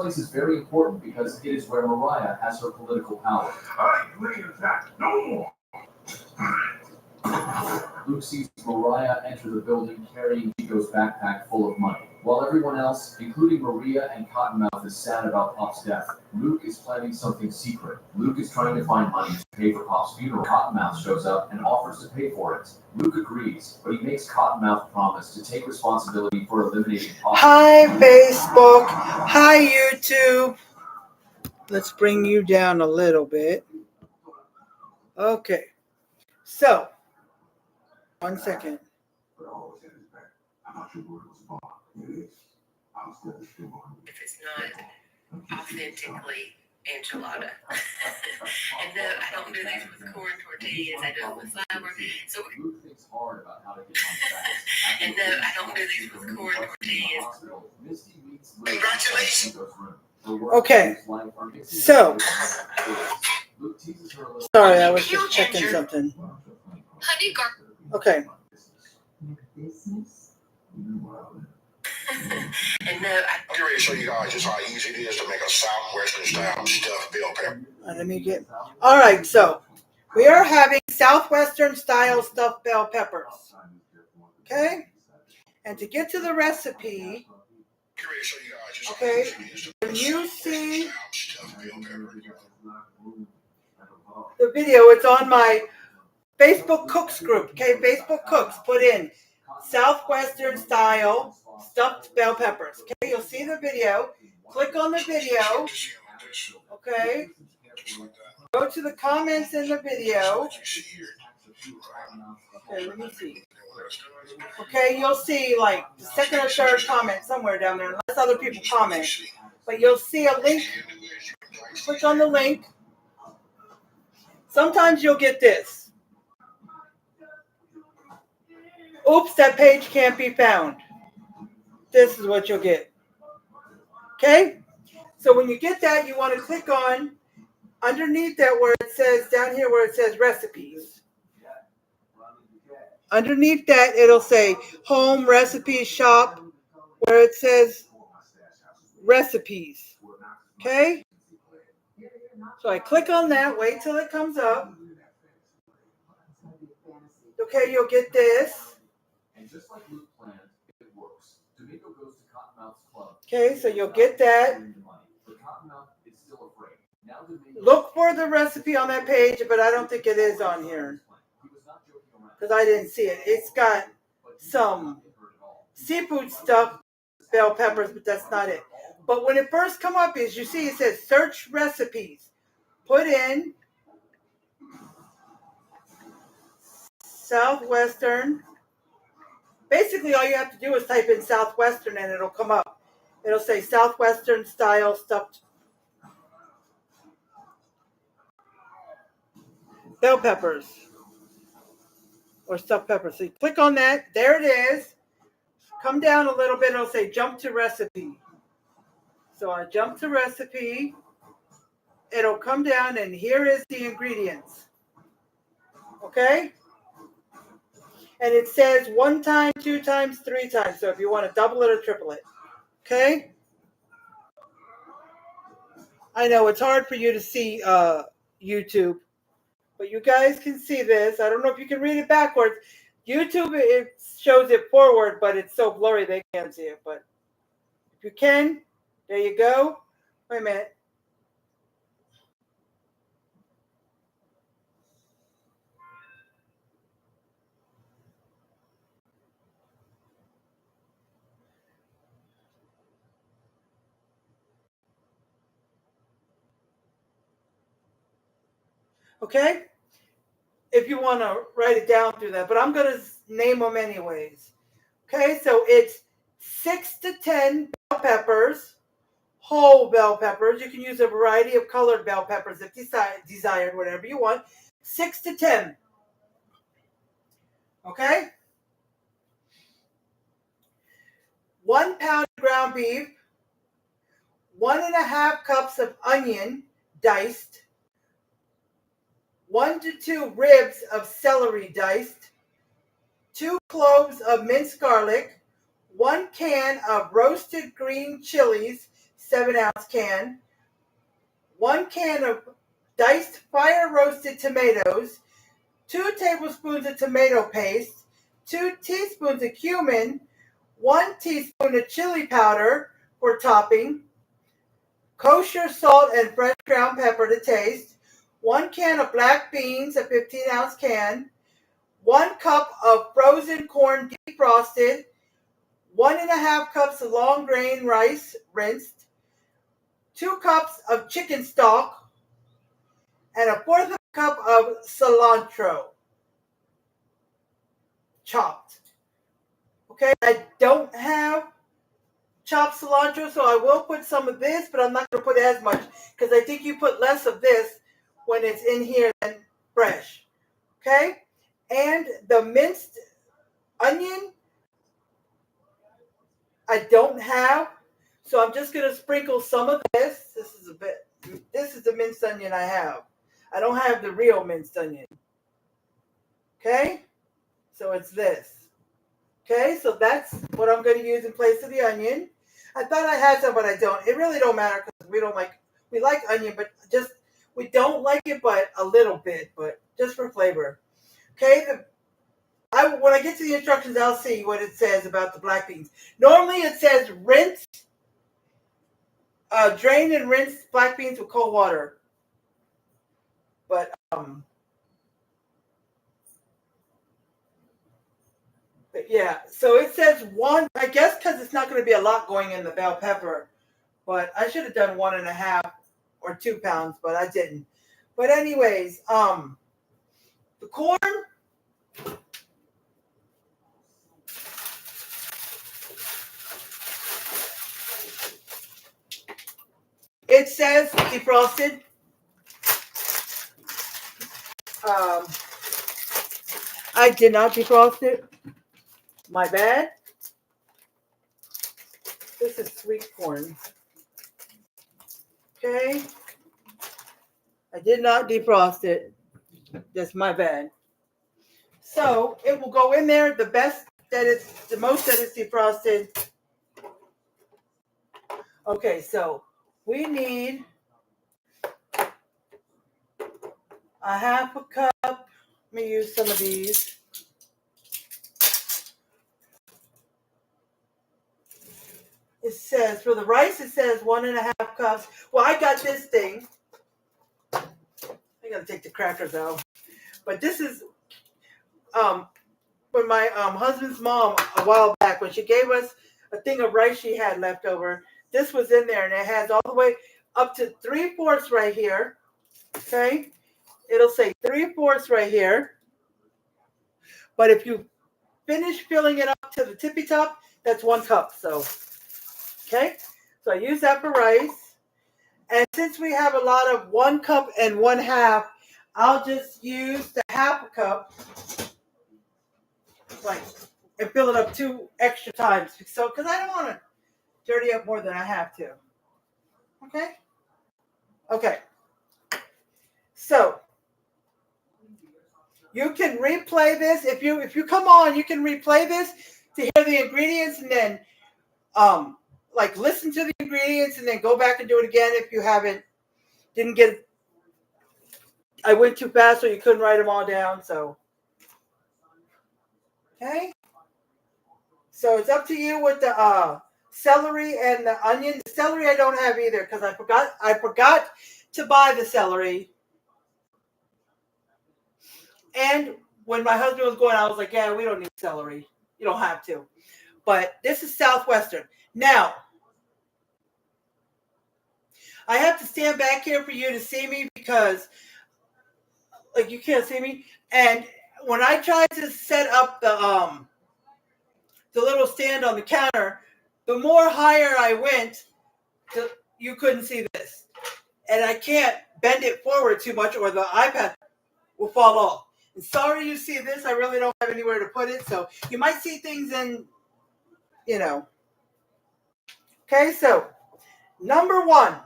place is very important because it is where Mariah has her political power. I agree with that. No more. Luke sees Mariah enter the building carrying Chico's backpack full of money. While everyone else, including Maria and Cottonmouth, is sad about Pop's death, Luke is planning something secret. Luke is trying to find money to pay for Pop's funeral. Cottonmouth shows up and offers to pay for it. Luke agrees, but he makes Cottonmouth promise to take responsibility for eliminating Pop. Hi, Facebook. Hi, YouTube. Let's bring you down a little bit. Okay. So, 1 second. If it's not authentically enchilada. And no, I don't do these with corn tortillas. I do it with flour. So Luke thinks hard about how to get money back. and no, I don't do these with corn tortillas. Misty meets Luke. Congratulations. Okay. So, sorry, I was just checking something. Honey garlic. Okay. And no, I'm ready to show you guys just how easy it is to make a Southwestern style stuffed bell pepper. Let me get. All right, so we are having Southwestern style stuffed bell peppers. Okay? And to get to the recipe, okay, when you see the video, it's on my Facebook Cooks group. Okay, Facebook Cooks, put in Southwestern style stuffed bell peppers. Okay, you'll see the video. Click on the video. Okay. Go to the comments in the video. Okay, let me see. Okay, you'll see like the second or third comment somewhere down there, unless other people comment. But you'll see a link. Click on the link. Sometimes you'll get this. Oops, that page can't be found. This is what you'll get. Okay? So when you get that, you want to click on underneath that where it says, down here where it says recipes. Underneath that, it'll say home, recipes, shop, where it says recipes. Okay? So I click on that, wait till it comes up. Okay, you'll get this. And just like Luke planned, it works. Domingo goes to Cottonmouth's club. Okay, so you'll get that. But Cottonmouth is still afraid. Now Look for the recipe on that page, but I don't think it is on here. Because I didn't see it. It's got some seafood stuff, bell peppers, but that's not it. But when it first come up, is you see it says search recipes. Put in Southwestern. Basically, all you have to do is type in Southwestern and it'll come up. It'll say Southwestern style stuffed bell peppers or stuffed peppers. So you click on that. There it is. Come down a little bit. It'll say jump to recipe. So I jump to recipe. It'll come down and here is the ingredients. Okay? And it says 1 time, 2 times, 3 times. So if you want to double it or triple it. Okay? I know it's hard for you to see YouTube. But you guys can see this. I don't know if you can read it backwards. YouTube, it shows it forward, but it's so blurry they can't see it. But if you can, there you go. Wait a minute. Okay? If you want to write it down through that. But I'm going to name them anyways. Okay? So it's 6 to 10 bell peppers, whole bell peppers. You can use a variety of colored bell peppers if desired, whatever you want. 6 to 10. Okay? 1 pound ground beef, 1.5 cups of onion diced, 1 to 2 ribs of celery diced, 2 cloves of minced garlic, 1 can of roasted green chilies 7-ounce can, 1 can of diced fire roasted tomatoes, 2 tablespoons of tomato paste, 2 teaspoons of cumin, 1 teaspoon of chili powder for topping, kosher salt and fresh ground pepper to taste, 1 can of black beans, a 15-ounce can, 1 cup of frozen corn defrosted, 1.5 cups of long grain rice rinsed, 2 cups of chicken stock, and 1/4 cup of cilantro chopped. Okay, I don't have chopped cilantro, so I will put some of this, but I'm not going to put as much because I think you put less of this when it's in here than fresh. Okay, and the minced onion I don't have, so I'm just going to sprinkle some of this. This is the minced onion I have. I don't have the real minced onion. Okay, so it's this. Okay, so that's what I'm going to use in place of the onion. I thought I had some, but I don't. It really don't matter because we like onion, but just, we don't like it, but a little bit, but just for flavor. Okay, when I get to the instructions, I'll see what it says about the black beans. Normally it says rinse, drain and rinse black beans with cold water. But yeah, so it says 1, I guess because it's not going to be a lot going in the bell pepper, but I should have done 1.5 or 2 pounds, but I didn't. But anyways, the corn, it says defrosted. I did not defrost it. My bad. This is sweet corn. Okay. I did not defrost it. That's my bad. So it will go in there the most that it's defrosted. Okay, so we need 1/2 cup. Let me use some of these. It says, for the rice, it says 1.5 cups. Well, I got this thing. I gotta take the crackers out. But this is when my husband's mom, a while back, when she gave us a thing of rice she had left over, this was in there, and it has all the way up to 3/4 right here. Okay, it'll say 3/4 right here. But if you finish filling it up to the tippy top, that's 1 cup. So, okay, so I use that for rice. And since we have a lot of 1 cup and 1/2, I'll just use the 1/2 cup, and fill it up 2 extra times. So, because I don't want to dirty up more than I have to. Okay? Okay. So, you can replay this. If you come on, you can replay this to hear the ingredients and then listen to the ingredients and then go back and do it again if you I went too fast so you couldn't write them all down, so. Okay? So it's up to you with the celery and the onion. The celery I don't have either because I forgot to buy the celery. And when my husband was going, I was like, yeah, we don't need celery. You don't have to. But this is Southwestern. Now, I have to stand back here for you to see me because you can't see me. And when I tried to set up the little stand on the counter, the more higher I went, you couldn't see this. And I can't bend it forward too much or the iPad will fall off. And sorry you see this. I really don't have anywhere to put it. So you might see things in, Okay, so number 1.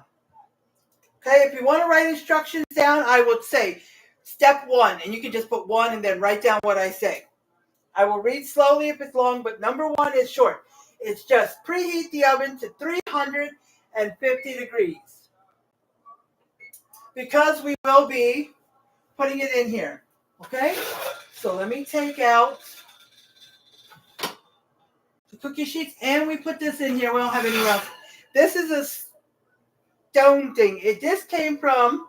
Okay, if you want to write instructions down, I would say step 1. And you can just put 1 and then write down what I say. I will read slowly if it's long, but number 1 is short. It's just preheat the oven to 300 and 50 degrees. Because we will be putting it in here. Okay? So let me take out the cookie sheets, and we put this in here. We don't have anywhere else. This is a stone thing. This came from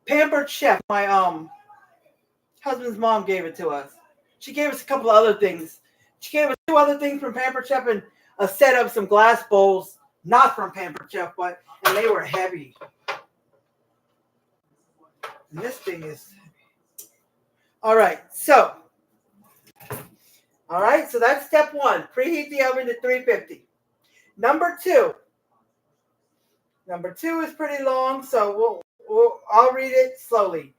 Pampered Chef. My husband's mom gave it to us. She gave us a couple of other things. She gave us 2 other things from Pampered Chef and a set of some glass bowls, not from Pampered Chef, and they were heavy. And this thing is all right. So that's step 1. Preheat the oven to 350. Number 2 is pretty long, so I'll read it slowly.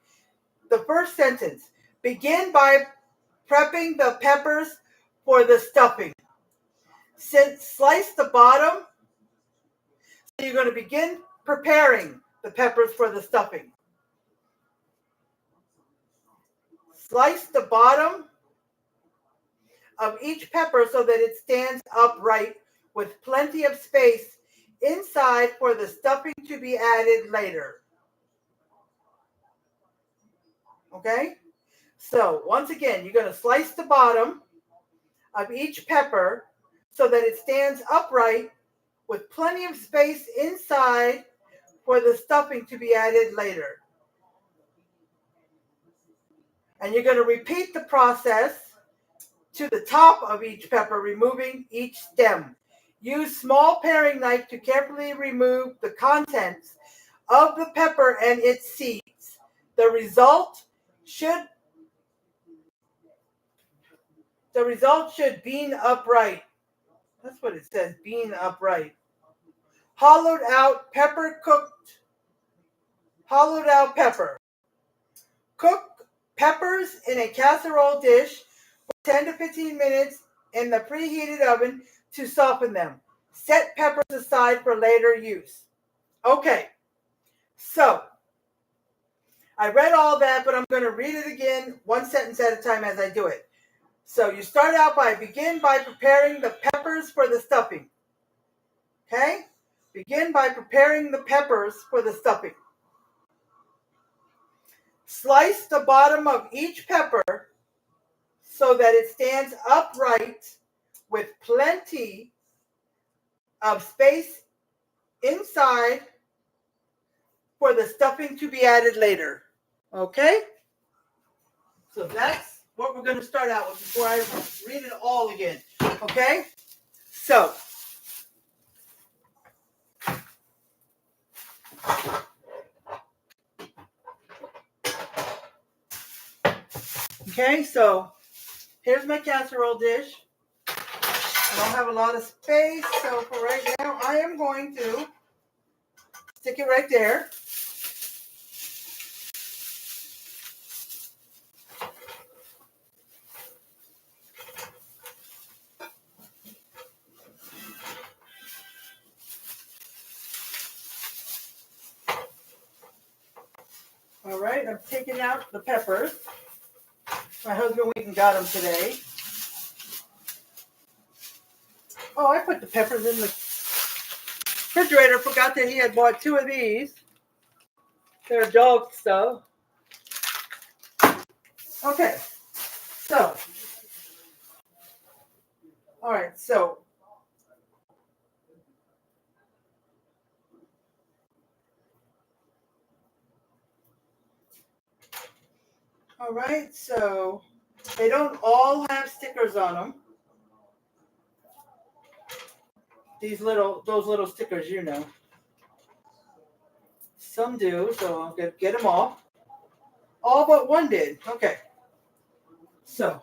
The first sentence: begin by prepping the peppers for the stuffing. Slice the bottom. So you're going to begin preparing the peppers for the stuffing. Slice the bottom of each pepper so that it stands upright with plenty of space inside for the stuffing to be added later. Okay? So once again, you're going to slice the bottom of each pepper so that it stands upright with plenty of space inside for the stuffing to be added later. And you're going to repeat the process to the top of each pepper, removing each stem. Use small paring knife to carefully remove the contents of the pepper and its seeds. The result should bean upright. That's what it says, bean upright. Hollowed out pepper. Cook peppers in a casserole dish for 10 to 15 minutes in the preheated oven to soften them. Set peppers aside for later use. Okay, so I read all that, but I'm going to read it again, one sentence at a time as I do it. So you start out begin by preparing the peppers for the stuffing. Okay? Begin by preparing the peppers for the stuffing. Slice the bottom of each pepper so that it stands upright with plenty of space inside for the stuffing to be added later. Okay? So that's what we're going to start out with before I read it all again. Okay? So, here's my casserole dish. I don't have a lot of space, so for right now, I am going to stick it right there. All right, I'm taking out the peppers. My husband went and got them today. Oh, I put the peppers in the refrigerator. Forgot that he had bought 2 of these. They're dog stuff. Okay, so, all right, so, they don't all have stickers on them. Those little stickers, you know. Some do, so I'll get them off. All but one did. Okay. So,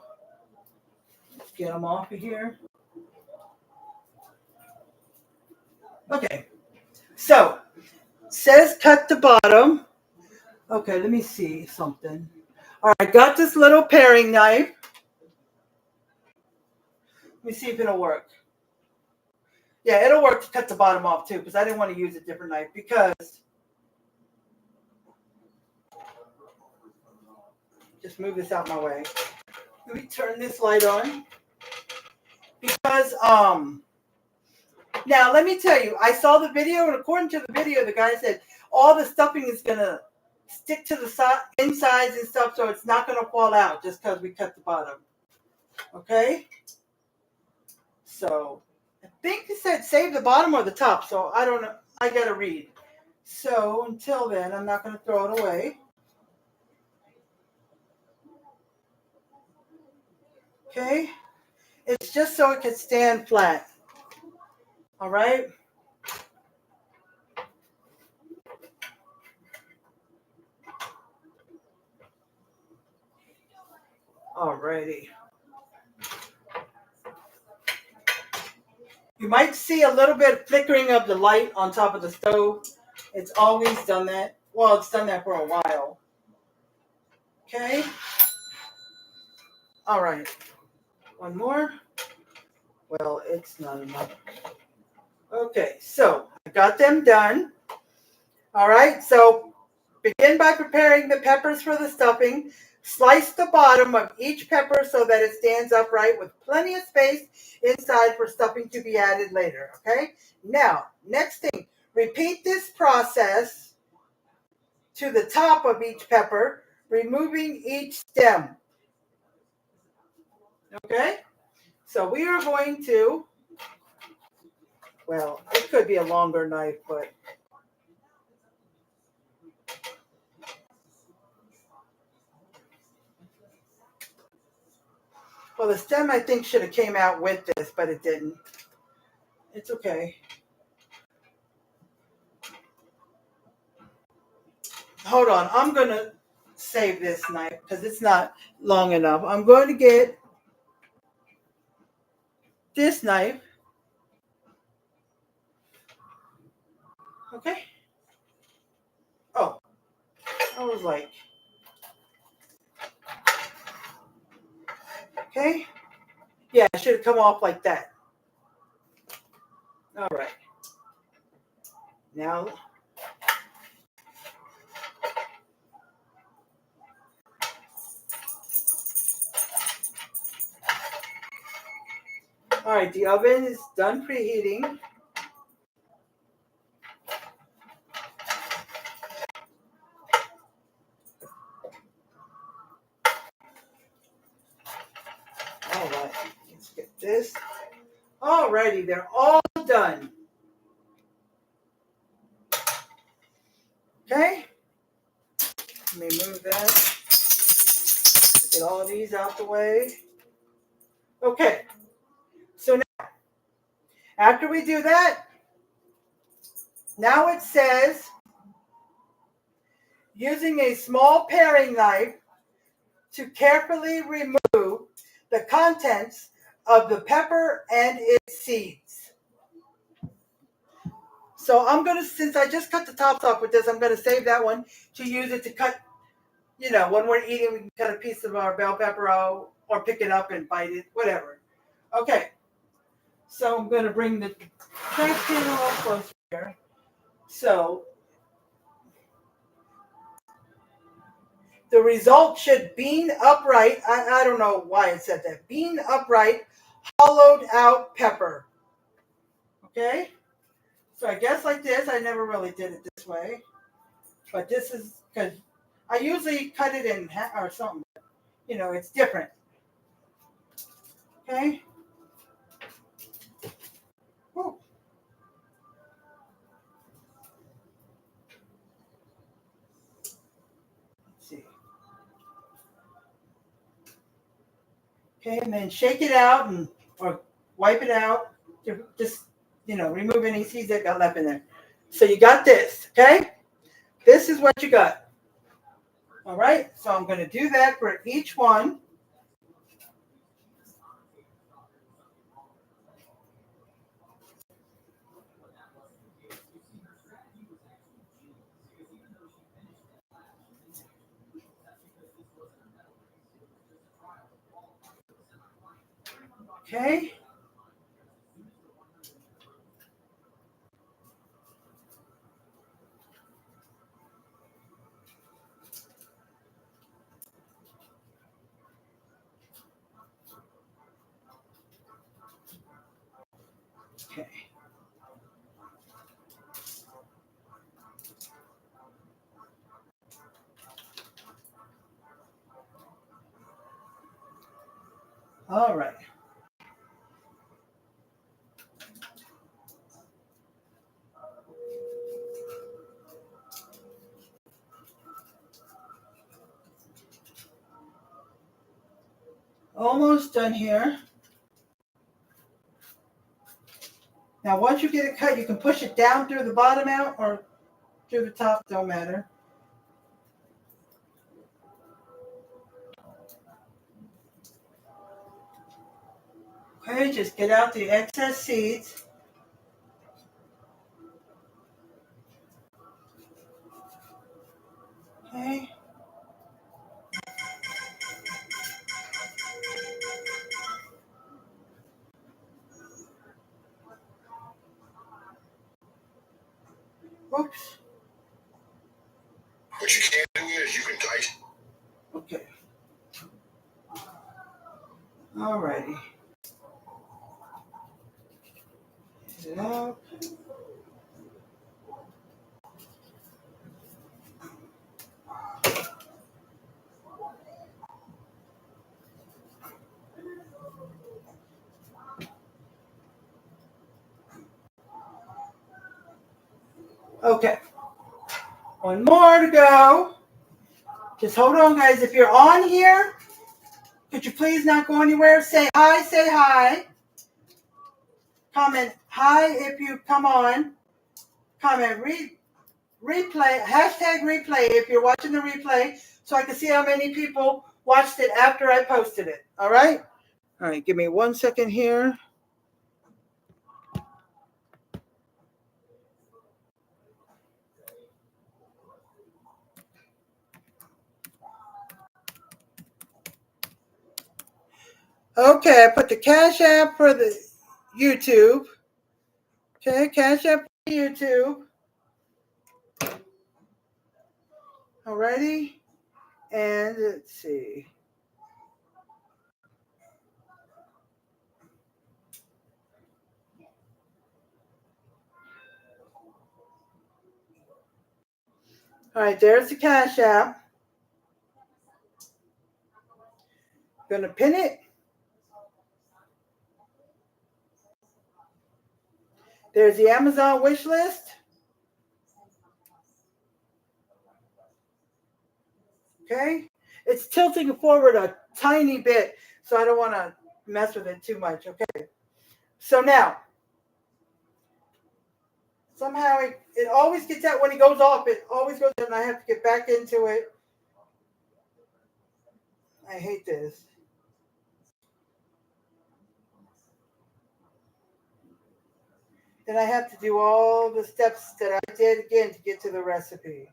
let's get them off of here. Okay. So, says cut the bottom. Okay, let me see something. All right, got this little paring knife. Let me see if it'll work. Yeah, it'll work to cut the bottom off too, because I didn't want to use a different knife because just move this out my way. Let me turn this light on because Now, let me tell you, I saw the video, and according to the video, the guy said all the stuffing is going to stick to the insides and stuff, so it's not going to fall out just because we cut the bottom. Okay? So, I think he said save the bottom or the top, so I don't know. I got to read. So, until then, I'm not going to throw it away. Okay? It's just so it can stand flat. All right? Alrighty. You might see a little bit of flickering of the light on top of the stove. It's always done that. Well, it's done that for a while. Okay. All right. One more. Well, it's not enough. Okay, so I got them done. All right, so begin by preparing the peppers for the stuffing. Slice the bottom of each pepper so that it stands upright with plenty of space inside for stuffing to be added later, okay? Now, next thing, repeat this process to the top of each pepper, removing each stem, okay? So we are going to, well, it could be a longer knife, but well, the stem I think should have came out with this, but it didn't. It's okay. Hold on, I'm going to save this knife because it's not long enough. I'm going to get this knife. Okay. Oh, I was like, okay. Yeah, it should have come off like that. All right. Now, all right, the oven is done preheating. All right, let's get this. All righty, they're all done. Okay, let me move that. Get all these out the way. Okay, so now, after we do that, now it says, using a small paring knife to carefully remove the contents of the pepper and its seeds. So I'm going to, since I just cut the tops off with this, I'm going to save that one to use it to cut, when we're eating, we can cut a piece of our bell pepper out or pick it up and bite it, whatever. Okay, so I'm going to bring the trash can a little closer here. So the result should bean upright. I don't know why it said that. Bean upright, hollowed out pepper. Okay? So I guess like this. I never really did it this way. But this is because I usually cut it in half or something. It's different. Okay? Whew. Let's see. Okay, and then shake it out or wipe it out. Just, remove any seeds that got left in there. So you got this, okay? This is what you got. All right, so I'm going to do that for each one. Okay. Okay. All right. Almost done here. Now, once you get it cut, you can push it down through the bottom out or through the top, don't matter. Okay, just get out the excess seeds. Okay. Oops. What you can do is you can dice. Okay. Alrighty. Get it out. Okay. One more to go. Just hold on, guys. If you're on here, could you please not go anywhere? Say hi, say hi. Comment hi if you come on. Comment replay, hashtag replay if you're watching the replay, so I can see how many people watched it after I posted it. All right? All right, give me 1 second here. Okay, I put the Cash App for the YouTube. Okay, Cash App for YouTube. Alrighty. And let's see. All right, there's the Cash App. Gonna pin it. There's the Amazon wish list. Okay. It's tilting forward a tiny bit, so I don't want to mess with it too much. Okay. So now, somehow it always gets out when it goes off. It always goes out, and I have to get back into it. I hate this. Then I have to do all the steps that I did again to get to the recipe.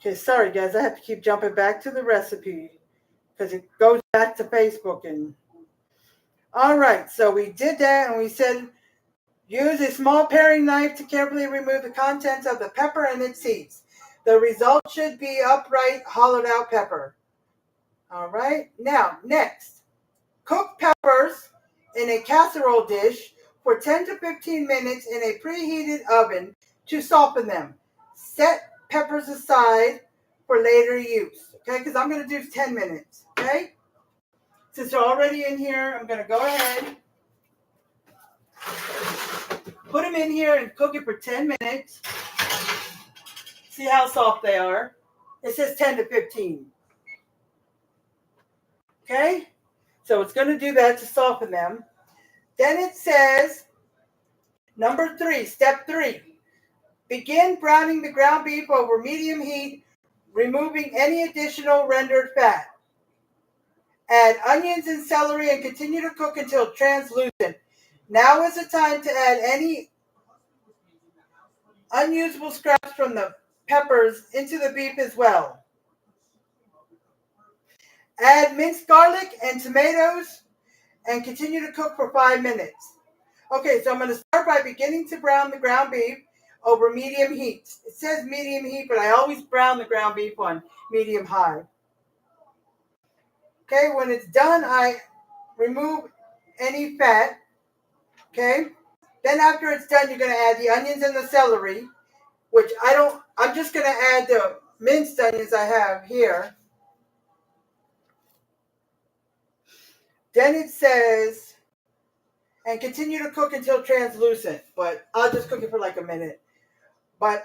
Okay, sorry guys, I have to keep jumping back to the recipe because it goes back to Facebook. And all right, so we did that, and we said use a small paring knife to carefully remove the contents of the pepper and its seeds. The result should be upright, hollowed out pepper. All right, now next, cook peppers in a casserole dish for 10 to 15 minutes in a preheated oven to soften them. Set peppers aside for later use, okay? Because I'm going to do 10 minutes, okay? Since they're already in here, I'm going to go ahead, put them in here and cook it for 10 minutes. See how soft they are. It says 10 to 15. Okay? So it's going to do that to soften them. Then it says, number 3, step 3. Begin browning the ground beef over medium heat, removing any additional rendered fat. Add onions and celery and continue to cook until translucent. Now is the time to add any unusable scraps from the peppers into the beef as well. Add minced garlic and tomatoes and continue to cook for 5 minutes. Okay, so I'm going to start by beginning to brown the ground beef over medium heat. It says medium heat, but I always brown the ground beef on medium high. Okay, when it's done, I remove any fat. Okay, then after it's done, you're going to add the onions and the celery, which I'm just going to add the minced onions I have here. Then it says, and continue to cook until translucent, but I'll just cook it for like a minute. But,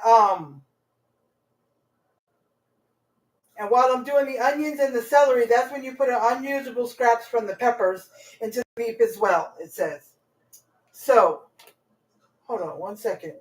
and while I'm doing the onions and the celery, that's when you put in unusable scraps from the peppers into the beef as well, it says. So, hold on 1 second.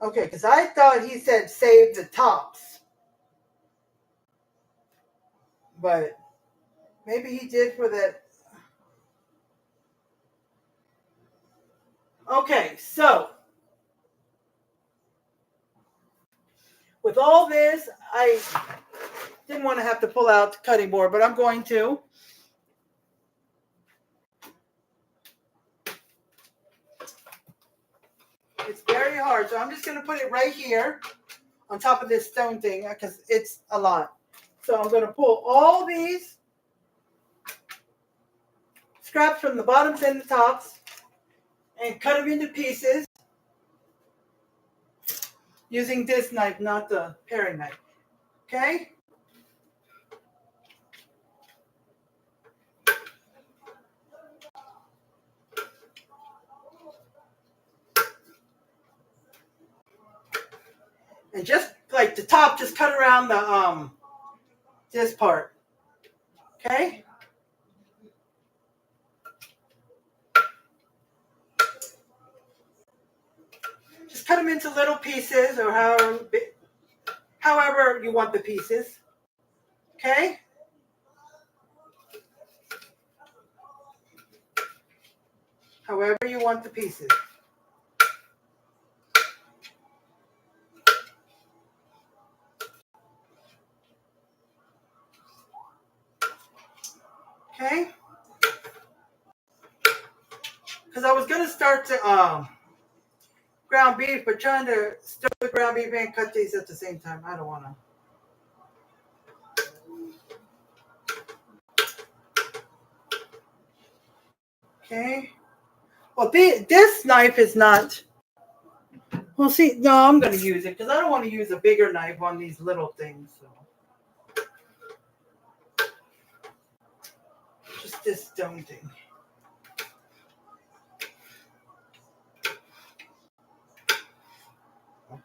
Okay, because I thought he said save the tops. But maybe he did for that. Okay, so with all this, I didn't want to have to pull out the cutting board, but I'm going to. It's very hard, so I'm just going to put it right here on top of this stone thing because it's a lot. So I'm going to pull all these scraps from the bottoms and the tops and cut them into pieces using this knife, not the paring knife. Okay? And just like the top, just cut around the this part. Okay? Just cut them into little pieces or however you want the pieces. Okay? However you want the pieces. Okay? Because I was going to start to ground beef, but trying to stir the ground beef and cut these at the same time. I don't want to. Okay. Well, this knife is not. Well, see, no, I'm going to use it because I don't want to use a bigger knife on these little things. So. Just this stone thing.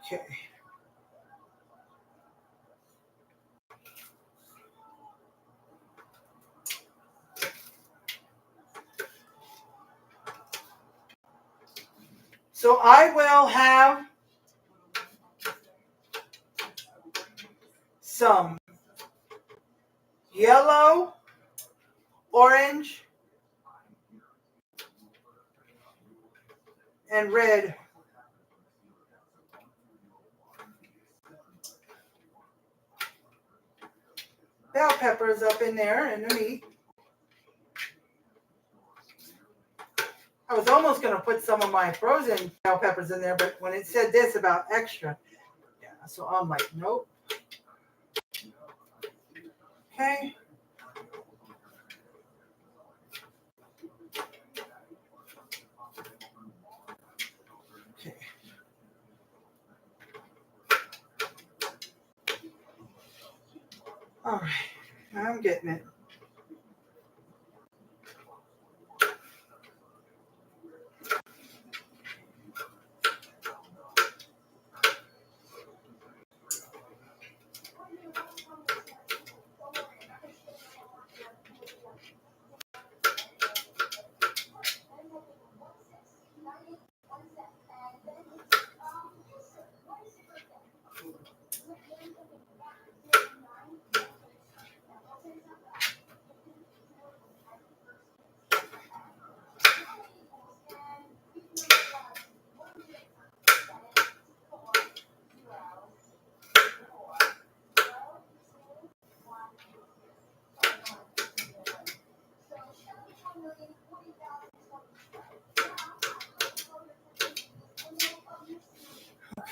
Okay. So I will have some yellow, orange, and red bell peppers up in there in the meat. I was almost going to put some of my frozen bell peppers in there, but when it said this about extra, yeah, so I'm like, nope. Okay. Okay. All right. I'm getting it.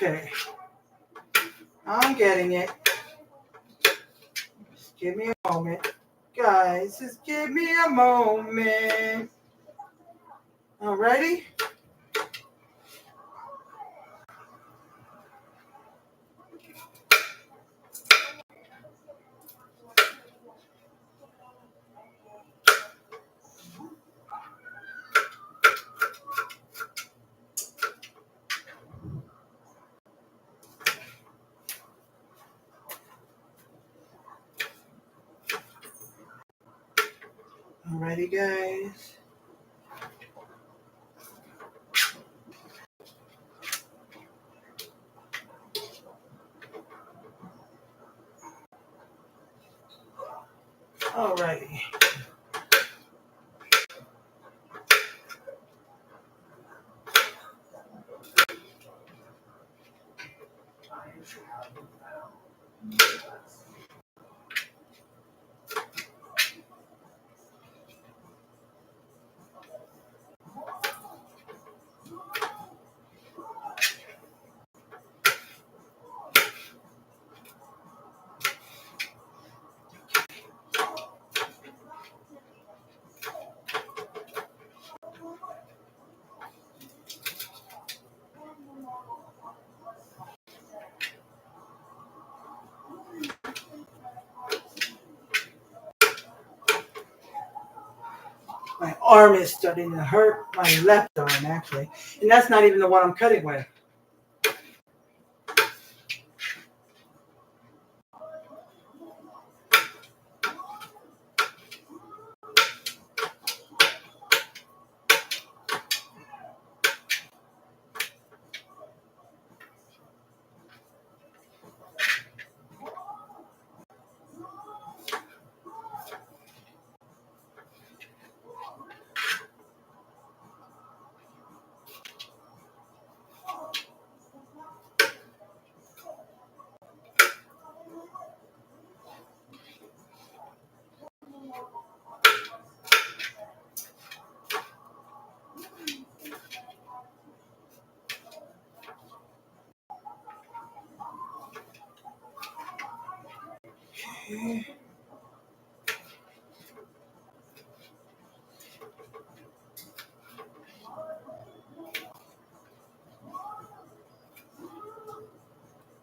Okay. I'm getting it. Just give me a moment. Guys, just give me a moment. Alrighty? Alrighty, guys. Alrighty. My arm is starting to hurt. My left arm, actually. And that's not even the one I'm cutting with. Okay.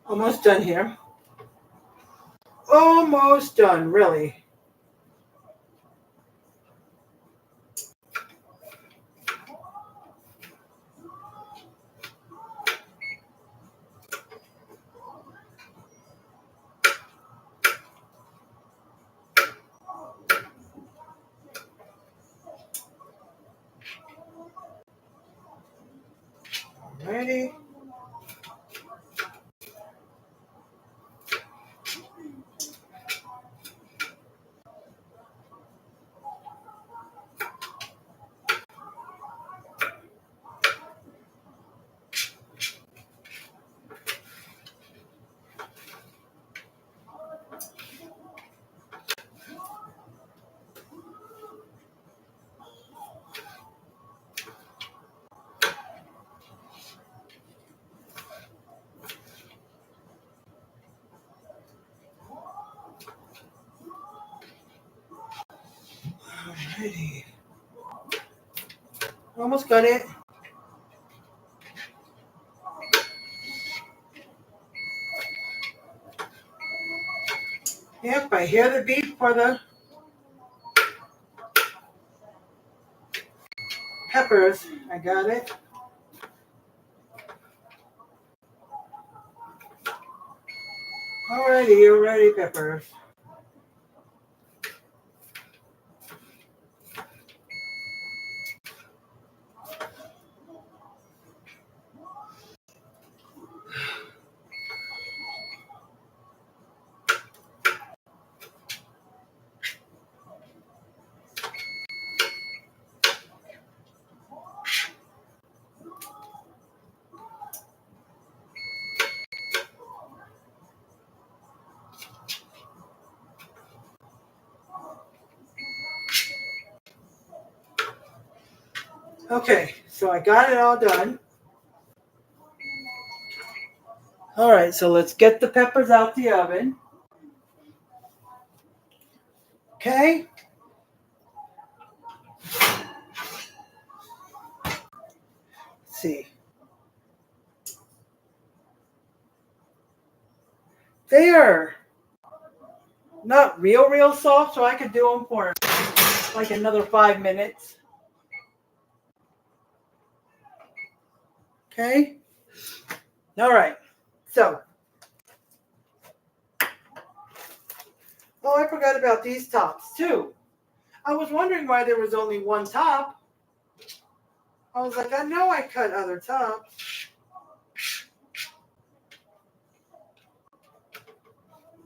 Almost done here. Almost done, really. Alrighty. Alrighty. Almost got it. Yep, I hear the beep for the peppers. I got it. Alrighty, peppers. Okay, so I got it all done. All right, so let's get the peppers out the oven. Okay. Let's see. They are not real soft, so I could do them for like another 5 minutes. Okay. All right. So, oh, I forgot about these tops too. I was wondering why there was only one top. I was like, I know I cut other tops.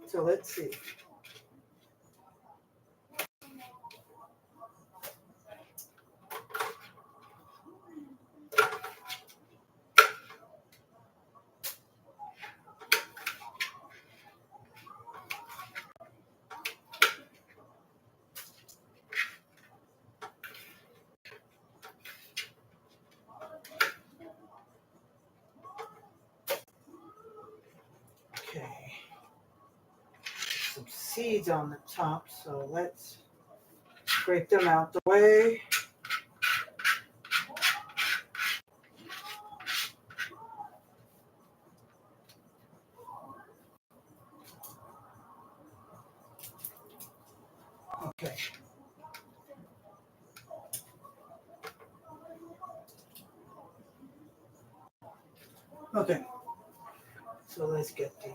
So let's see. Okay. Some seeds on the top, so let's scrape them out the way. Okay. Okay. So let's get these.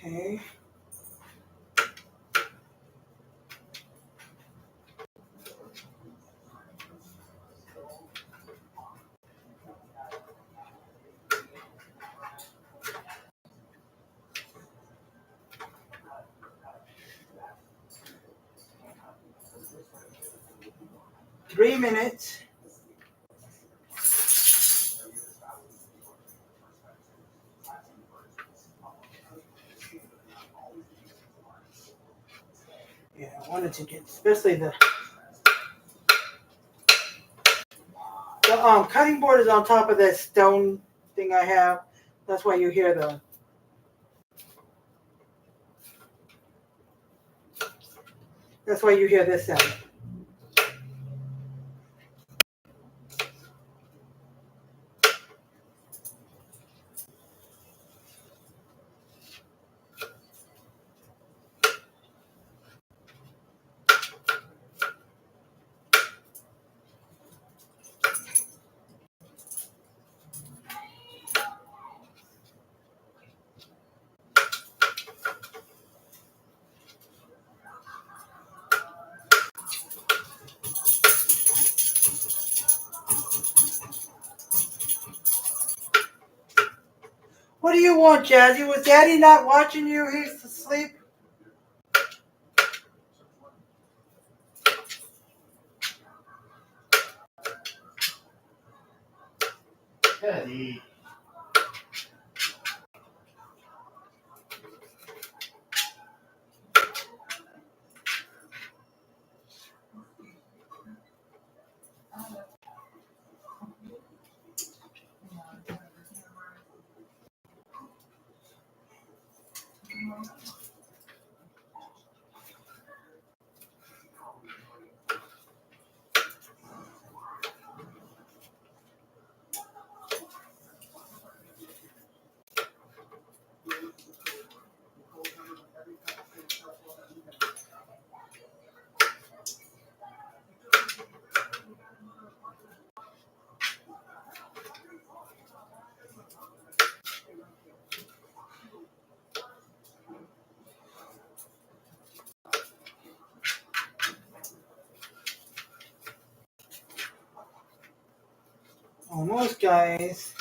Okay. Three minutes. Yeah, I wanted to get, especially the cutting board is on top of that stone thing I have. That's why you hear the. That's why you hear this sound. What do you want, Jazzy? Was Daddy not watching you? He's asleep. Daddy. Almost, guys.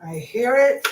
I hear it.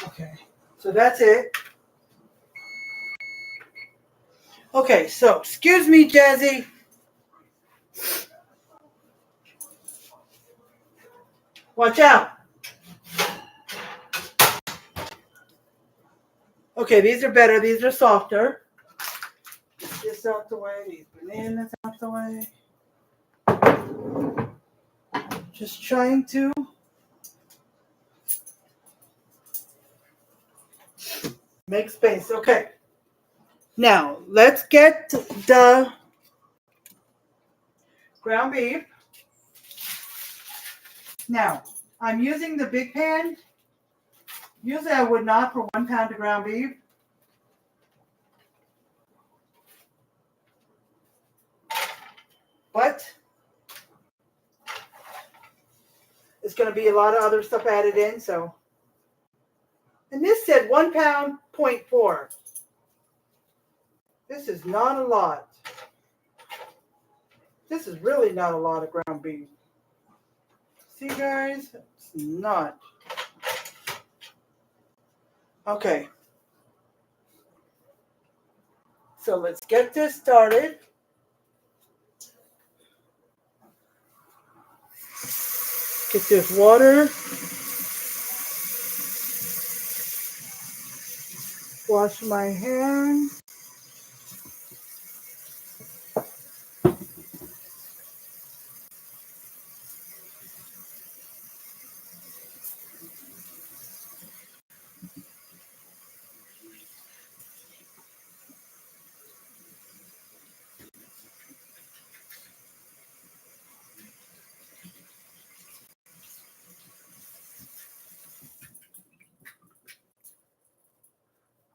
Okay, so that's it. Okay, so excuse me, Jazzy. Watch out. Okay, these are better. These are softer. Get this out the way. These bananas out the way. Just trying to make space. Okay. Now, let's get the ground beef. Now, I'm using the big pan. Usually I would not for 1 pound of ground beef. But it's going to be a lot of other stuff added in, so. And this said 1 pound, 0.4. This is not a lot. This is really not a lot of ground beef. See, guys? It's not. Okay. So let's get this started. Get this water. Wash my hands.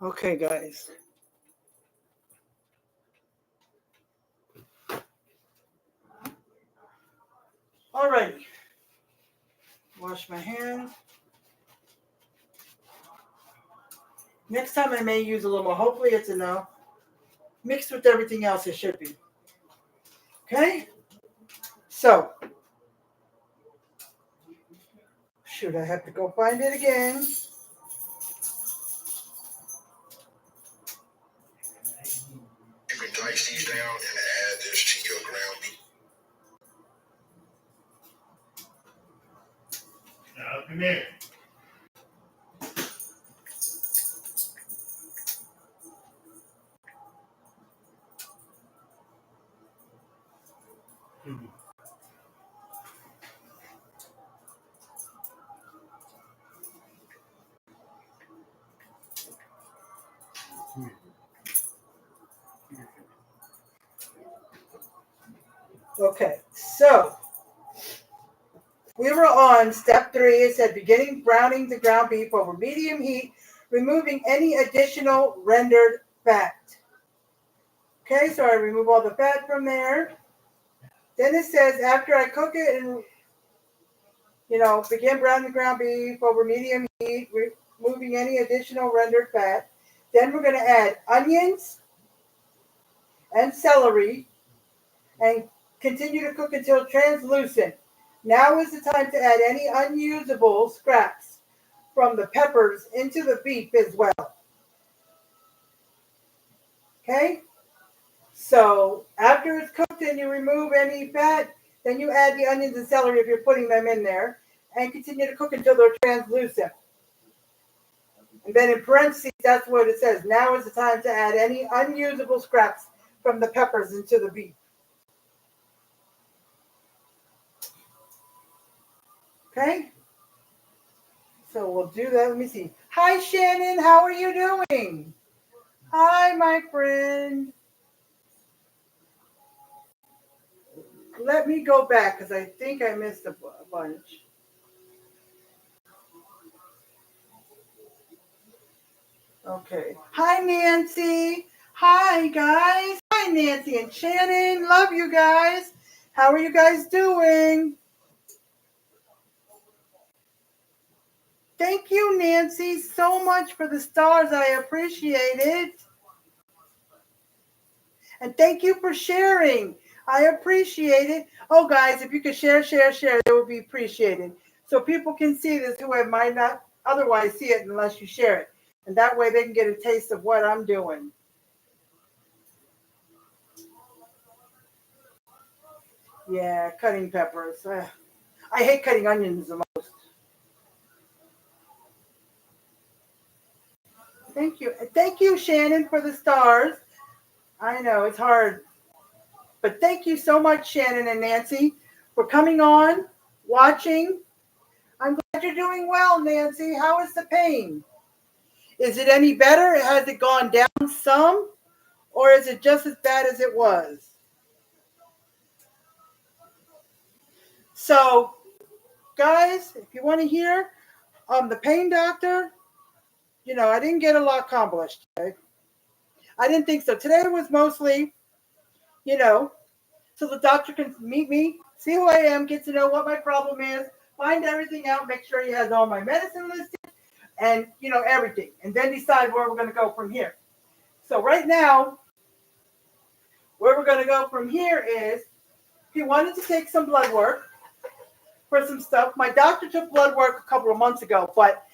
Okay, guys. Alrighty. Wash my hands. Next time I may use a little more. Hopefully it's enough. Mixed with everything else it should be. Okay? So. Shoot, I have to go find it again. You can dice these down and add this to your ground beef. Now, come here. Okay, so we were on step 3. It said beginning browning the ground beef over medium heat, removing any additional rendered fat. Okay, so I remove all the fat from there. Then it says after I cook it and, begin browning the ground beef over medium heat, removing any additional rendered fat. Then we're going to add onions, and celery and continue to cook until translucent. Now is the time to add any unusable scraps from the peppers into the beef as well. Okay? So after it's cooked and you remove any fat, then you add the onions and celery if you're putting them in there and continue to cook until they're translucent. And then in parentheses, that's what it says. Now is the time to add any unusable scraps from the peppers into the beef. Okay? So we'll do that. Let me see. Hi, Shannon. How are you doing? Hi, my friend. Let me go back because I think I missed a bunch. Okay. Hi, Nancy. Hi, guys. Hi, Nancy and Shannon. Love you guys. How are you guys doing? Thank you, Nancy, so much for the stars. I appreciate it. And thank you for sharing. I appreciate it. Oh, guys, if you could share, that would be appreciated. So people can see this who might not otherwise see it unless you share it. And that way they can get a taste of what I'm doing. Yeah, cutting peppers. I hate cutting onions the most. Thank you. Thank you, Shannon, for the stars. I know it's hard. But thank you so much, Shannon and Nancy, for coming on, watching. I'm glad you're doing well, Nancy. How is the pain? Is it any better? Has it gone down some? Or is it just as bad as it was? So, guys, if you want to hear, the pain doctor, I didn't get a lot accomplished today. I didn't think so. Today was mostly, so the doctor can meet me, see who I am, get to know what my problem is, find everything out, make sure he has all my medicine listed, and, everything. And then decide where we're going to go from here. So right now, where we're going to go from here is, he wanted to take some blood work for some stuff. My doctor took blood work a couple of months ago, but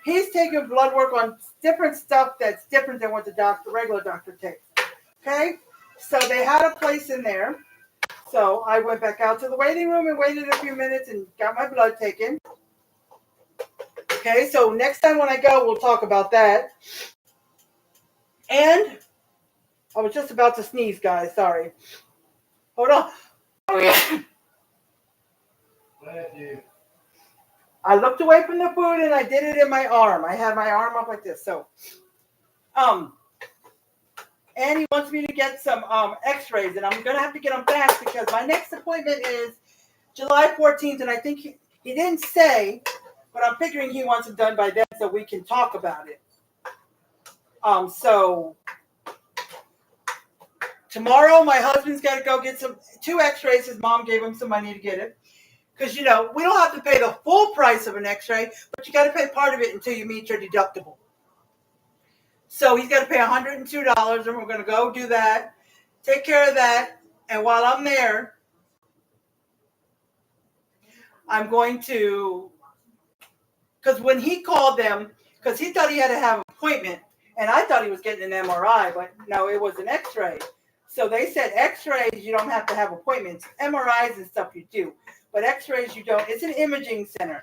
he's taking blood work on different stuff that's different than what the regular doctor takes. Okay? So they had a place in there. So I went back out to the waiting room and waited a few minutes and got my blood taken. Okay, so next time when I go, we'll talk about that. And I was just about to sneeze, guys. Sorry. Hold on. Oh, yeah. I looked away from the food and I did it in my arm. I had my arm up like this. So, and he wants me to get some x-rays, and I'm going to have to get them fast because my next appointment is July 14th, and I think he didn't say, but I'm figuring he wants it done by then so we can talk about it. So tomorrow my husband's got to go get 2 x-rays. His mom gave him some money to get it. Because, we don't have to pay the full price of an x-ray, but you got to pay part of it until you meet your deductible. So he's got to pay $102, and we're going to go do that, take care of that. And while I'm there, I'm going to, because when he called them, because he thought he had to have an appointment, and I thought he was getting an MRI, but no, it was an x-ray. So they said x-rays, you don't have to have appointments. MRIs and stuff you do. But x-rays, you don't. It's an imaging center.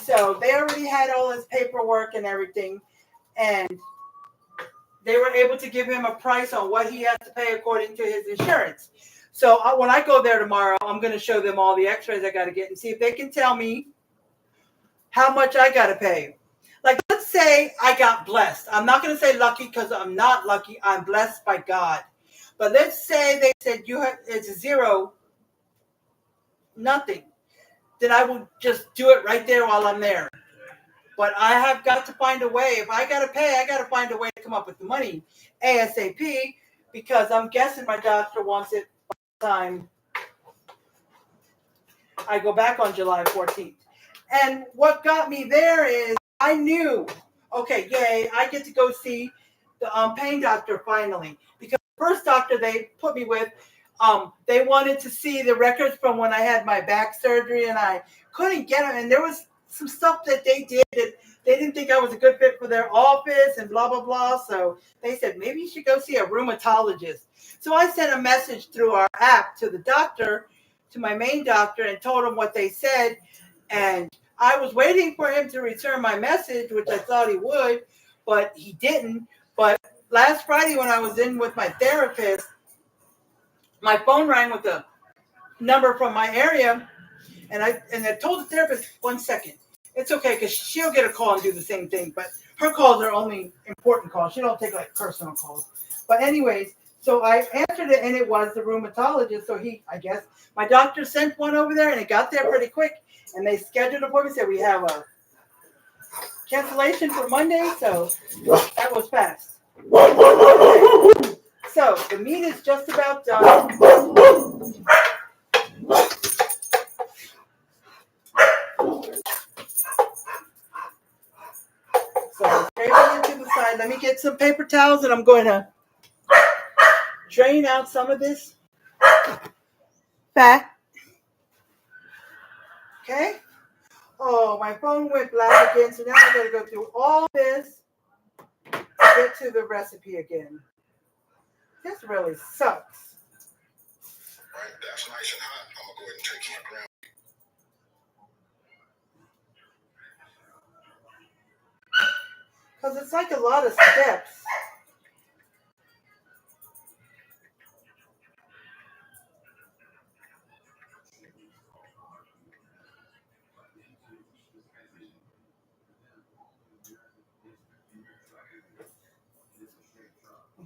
So they already had all his paperwork and everything. And they were able to give him a price on what he has to pay according to his insurance. So when I go there tomorrow, I'm going to show them all the x-rays I got to get and see if they can tell me how much I got to pay. Like, let's say I got blessed. I'm not going to say lucky because I'm not lucky. I'm blessed by God. But let's say they said it's a zero, nothing. Then I will just do it right there while I'm there. But I have got to find a way. If I got to pay, I got to find a way to come up with the money ASAP, because I'm guessing my doctor wants it by the time I go back on July 14th. And what got me there is I knew, okay, yay, I get to go see the pain doctor finally, because the first doctor they put me with, they wanted to see the records from when I had my back surgery, and I couldn't get them. And there was some stuff that they did that they didn't think I was a good fit for their office and blah, blah, blah. So they said, maybe you should go see a rheumatologist. So I sent a message through our app to the doctor, to my main doctor, and told him what they said. And I was waiting for him to return my message, which I thought he would, but he didn't. But last Friday when I was in with my therapist, my phone rang with a number from my area, and I told the therapist, 1 second. It's okay, because she'll get a call and do the same thing, but her calls are only important calls. She don't take like personal calls. But anyways, so I answered it, and it was the rheumatologist. So I guess my doctor sent one over there, and it got there pretty quick. And they scheduled an appointment, said we have a cancellation for Monday, so that was fast. Okay. So the meat is just about done. So scrape it to the side. Let me get some paper towels, and I'm going to drain out some of this fat. Okay. Oh, my phone went black again, so now I got to go through all this to get to the recipe again. This really sucks. All right, that's nice and hot. I'm gonna go ahead and take some ground. Because it's like a lot of steps.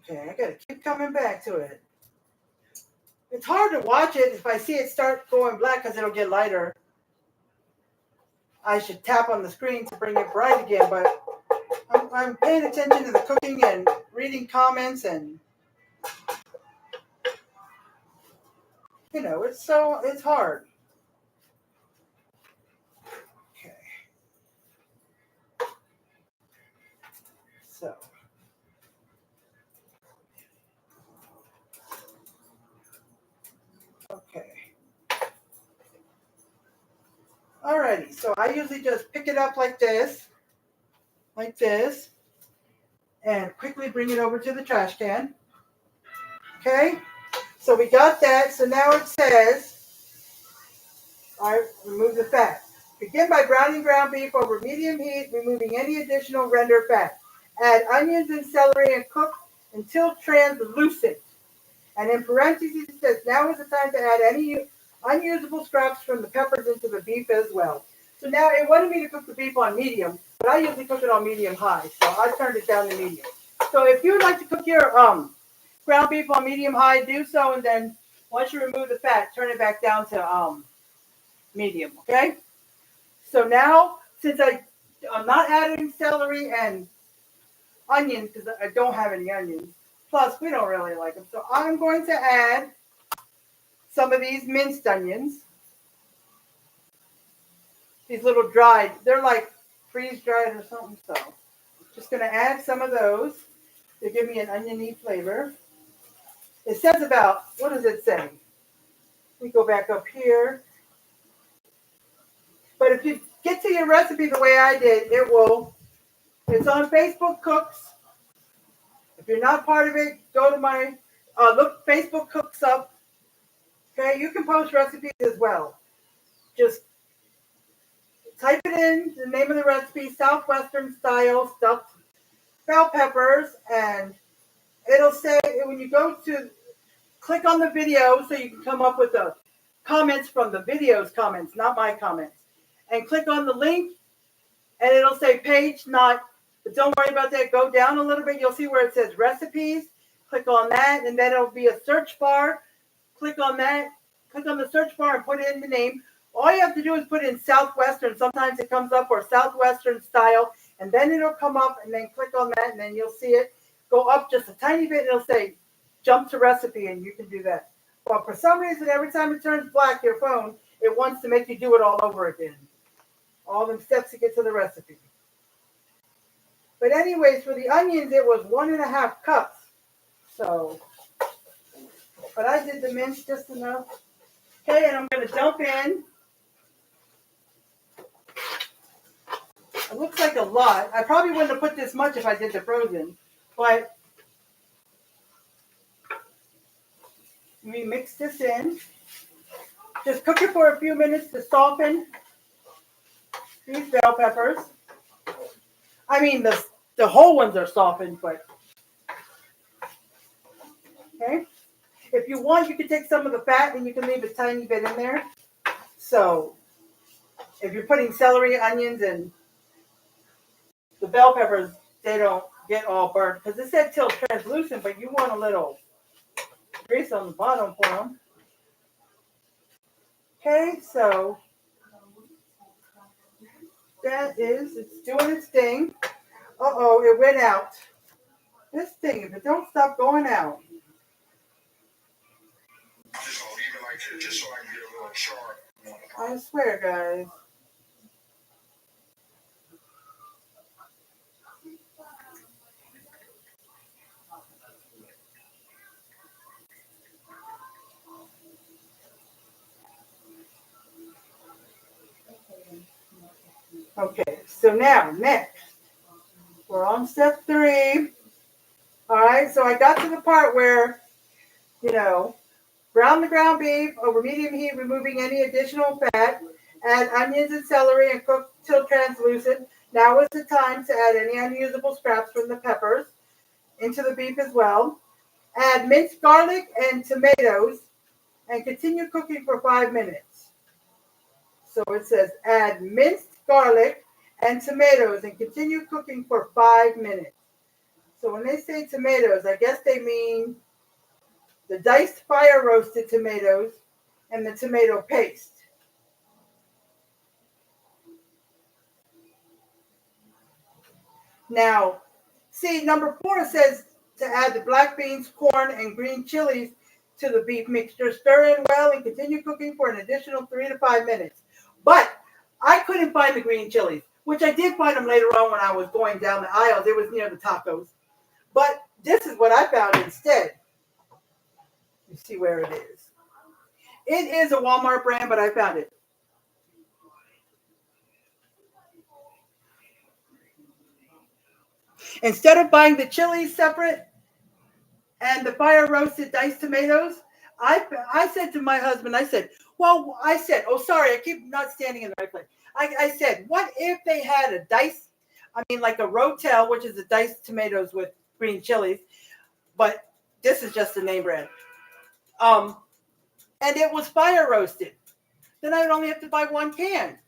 Okay, I gotta keep coming back to it. It's hard to watch it if I see it start going black because it'll get lighter. I should tap on the screen to bring it bright again, but I'm paying attention to the cooking and reading comments, and it's hard. Okay. So. Okay. Alrighty, so I usually just pick it up like this, and quickly bring it over to the trash can. Okay, so we got that. So now it says, all right, remove the fat. Begin by browning ground beef over medium heat, removing any additional rendered fat. Add onions and celery and cook until translucent. And in parentheses, it says, now is the time to add any unusable scraps from the peppers into the beef as well. So now it wanted me to cook the beef on medium, but I usually cook it on medium high, so I turned it down to medium. So if you would like to cook your ground beef on medium high, do so, and then once you remove the fat, turn it back down to medium, okay? So now, since I'm not adding celery and onions, because I don't have any onions, plus we don't really like them, so I'm going to add some of these minced onions. These little dried, they're like freeze-dried or something, so just going to add some of those to give me an oniony flavor. It says about, what does it say? Let me go back up here. But if you get to your recipe the way I did, it's on Facebook Cooks. If you're not part of it, go to my, look Facebook Cooks up. Okay, you can post recipes as well. Just type it in, the name of the recipe, Southwestern style stuffed bell peppers, and it'll say, when you go to, click on the video so you can come up with the comments from the video's comments, not my comments. And click on the link, and it'll say page not, but don't worry about that. Go down a little bit. You'll see where it says recipes. Click on that, and then it'll be a search bar. Click on that. Click on the search bar and put in the name. All you have to do is put in Southwestern. Sometimes it comes up, or Southwestern style, and then it'll come up, and then click on that, and then you'll see it go up just a tiny bit, and it'll say jump to recipe, and you can do that. Well, for some reason, every time it turns black, your phone, it wants to make you do it all over again. All them steps to get to the recipe. But anyways, for the onions, it was 1.5 cups. So, but I did the mince just enough. Okay, and I'm going to dump in. It looks like a lot. I probably wouldn't have put this much if I did the frozen. But we mix this in. Just cook it for a few minutes to soften these bell peppers. I mean, the whole ones are softened, but okay. If you want, you can take some of the fat and you can leave a tiny bit in there. So if you're putting celery, onions, and the bell peppers, they don't get all burnt. Because it said till translucent, but you want a little grease on the bottom for them. Okay, so it's doing its thing. Uh-oh, it went out. This thing, if it don't stop going out. Just leave it like this, just so I can get a little chart. I swear, guys. Okay, so now, next, we're on step 3. All right, so I got to the part where, brown the ground beef over medium heat, removing any additional fat. Add onions and celery and cook till translucent. Now is the time to add any unusable scraps from the peppers into the beef as well. Add minced garlic and tomatoes and continue cooking for 5 minutes. So it says add minced garlic and tomatoes and continue cooking for 5 minutes. So when they say tomatoes, I guess they mean the diced fire roasted tomatoes and the tomato paste. Now, see, number 4 says to add the black beans, corn, and green chilies to the beef mixture. Stir in well and continue cooking for an additional 3 to 5 minutes. But I couldn't find the green chilies, which I did find them later on when I was going down the aisles. It was near the tacos. But this is what I found instead. You see where it is. It is a Walmart brand, but I found it. Instead of buying the chilies separate and the fire roasted diced tomatoes, I said to my husband, oh, sorry, I keep not standing in the right place. I said, what if they had like a Rotel, which is the diced tomatoes with green chilies, but this is just the name brand. And it was fire roasted. Then I would only have to buy 1 can.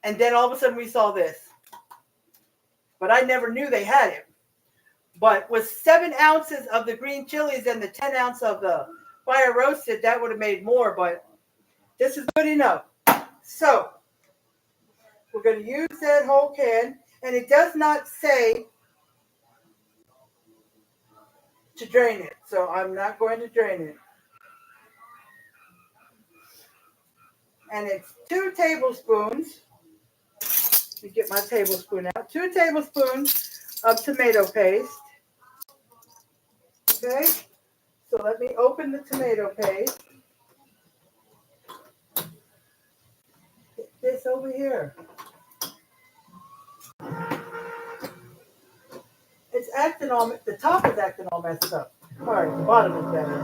And then all of a sudden we saw this. But I never knew they had it. But with 7 ounces of the green chilies and the 10 ounce of the fire roasted, that would have made more. But this is good enough. So we're going to use that whole can. And it does not say to drain it. So I'm not going to drain it. And it's 2 tablespoons. Let me get my tablespoon out. 2 tablespoons of tomato paste. Okay. So let me open the tomato paste. Get this over here. It's acting all, the top is acting all messed up. All right, the bottom is better.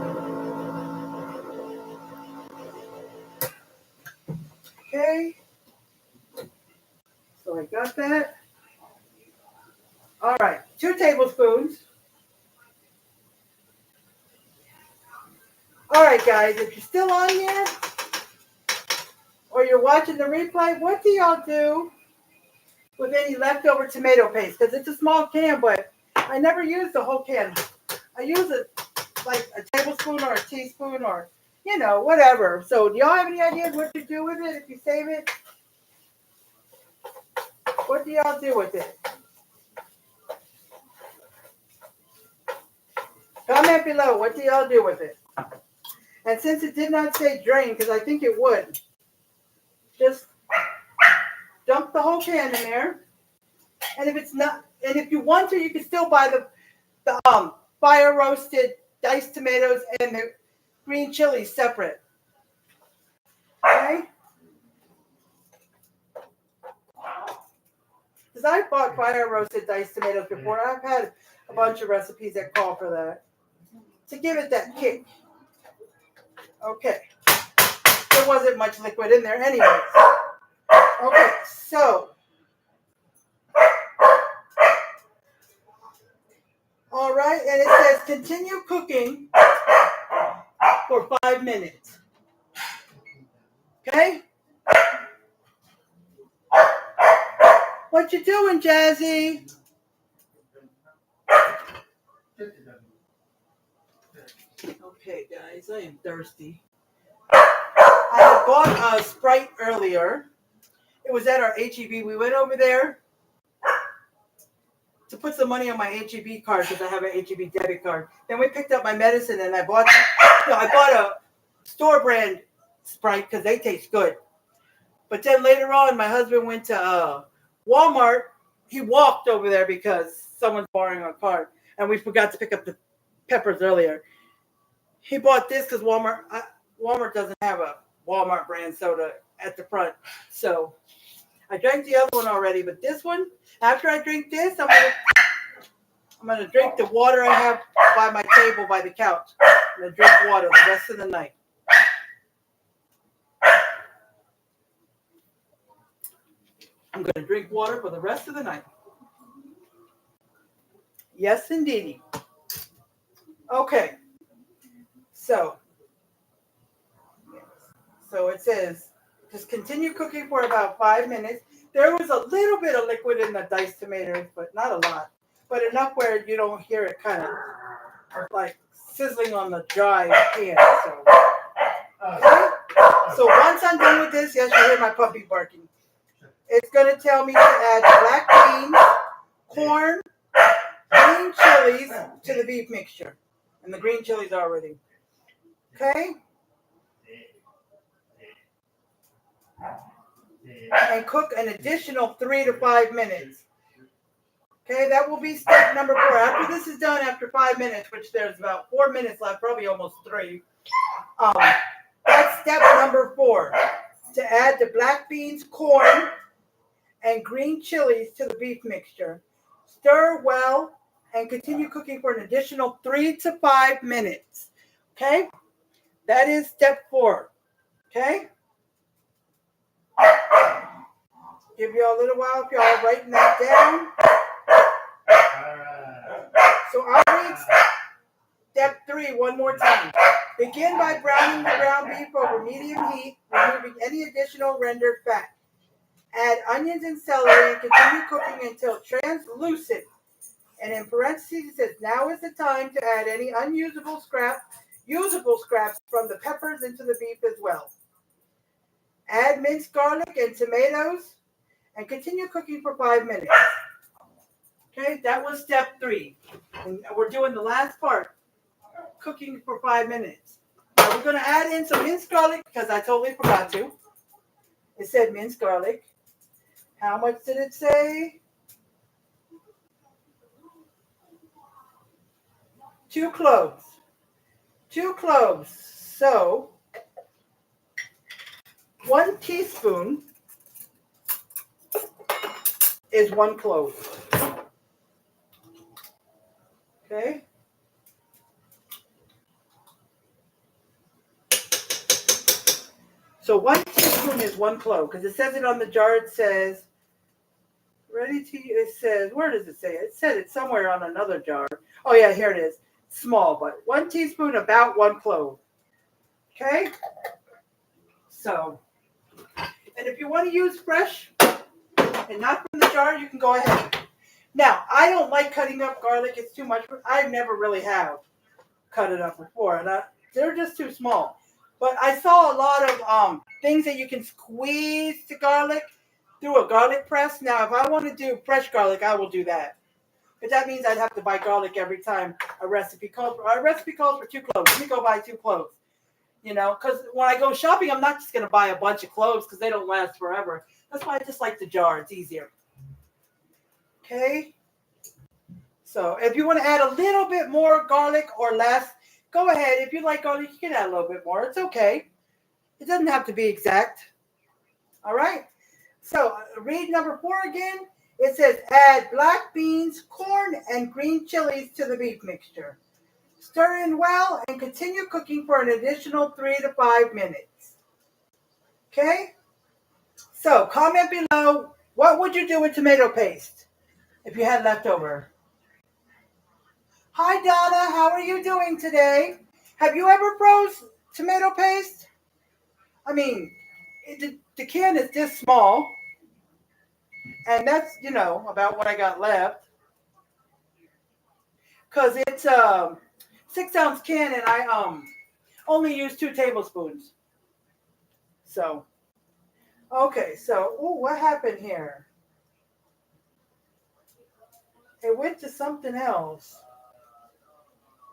Okay. So I got that. All right, 2 tablespoons. All right, guys, if you're still on here or you're watching the replay, what do y'all do with any leftover tomato paste? Because it's a small can, but I never use the whole can. I use it like a tablespoon or a teaspoon or, whatever. So do y'all have any ideas what to do with it if you save it? What do y'all do with it? Comment below. What do y'all do with it? And since it did not say drain, because I think it would, just dump the whole can in there. And if it's not, and if you want to, you can still buy the fire roasted diced tomatoes and the green chilies separate. Okay? Because I've bought fire roasted diced tomatoes before. I've had a bunch of recipes that call for that to give it that kick. Okay. There wasn't much liquid in there anyways. Okay, so. All right, and it says continue cooking for 5 minutes. Okay? What you doing, Jazzy? Okay, guys, I am thirsty. I had bought a Sprite earlier. It was at our HEB. We went over there to put some money on my HEB card because I have an HEB debit card. Then we picked up my medicine and I bought a store brand Sprite because they taste good. But then later on, my husband went to Walmart. He walked over there because someone's borrowing our card, and we forgot to pick up the peppers earlier. He bought this because Walmart doesn't have a Walmart brand soda at the front. So I drank the other one already, but this one, after I drink this, I'm gonna drink the water I have by my table by the couch. I'm gonna drink water the rest of the night. I'm going to drink water for the rest of the night. Yes, indeedy. Okay. So it says, just continue cooking for about 5 minutes. There was a little bit of liquid in the diced tomatoes, but not a lot. But enough where you don't hear it kind of like sizzling on the dry pan. So, okay. So once I'm done with this, yes, you hear my puppy barking. It's going to tell me to add black beans, corn, green chilies to the beef mixture. And the green chilies already. Okay? And cook an additional 3 to 5 minutes. Okay, that will be step number 4. After this is done, after 5 minutes, which there's about 4 minutes left, probably almost 3. That's step number 4. To add the black beans, corn, and green chilies to the beef mixture. Stir well and continue cooking for an additional 3 to 5 minutes. Okay? That is step 4. Okay? Give y'all a little while if y'all are writing that down. So I'll read step 3 one more time. Begin by browning the ground beef over medium heat, removing any additional rendered fat. Add onions and celery and continue cooking until translucent. And in parentheses, it says, now is the time to add any usable scraps from the peppers into the beef as well. Add minced garlic and tomatoes and continue cooking for 5 minutes. Okay, that was step 3. And we're doing the last part, cooking for 5 minutes. Now we're going to add in some minced garlic because I totally forgot to. It said minced garlic. How much did it say? 2 cloves. 2 cloves. So 1 teaspoon is 1 clove. Okay. So 1 teaspoon is 1 clove because it says it on the jar. It says it says, where does it say it? It said it somewhere on another jar. Oh yeah, here it is. Small, but 1 teaspoon, about 1 clove. Okay? So, and if you want to use fresh and not from the jar, you can go ahead. Now, I don't like cutting up garlic. It's too much. I never really have cut it up before. And they're just too small. But I saw a lot of things that you can squeeze the garlic through a garlic press. Now, if I want to do fresh garlic, I will do that. But that means I'd have to buy garlic every time a recipe calls for 2 cloves. Let me go buy 2 cloves. You know, because when I go shopping, I'm not just going to buy a bunch of cloves because they don't last forever. That's why I just like the jar. It's easier. Okay. So if you want to add a little bit more garlic or less, go ahead. If you like garlic, you can add a little bit more. It's okay. It doesn't have to be exact. All right. So read number 4 again. It says add black beans, corn, and green chilies to the beef mixture. Stir in well and continue cooking for an additional 3 to 5 minutes. Okay? So comment below, what would you do with tomato paste if you had leftover? Hi Donna, how are you doing today? Have you ever froze tomato paste? I mean, the can is this small, and that's, about what I got left. Because it's a 6-ounce can, and I only use 2 tablespoons. So, okay, so, what happened here? It went to something else.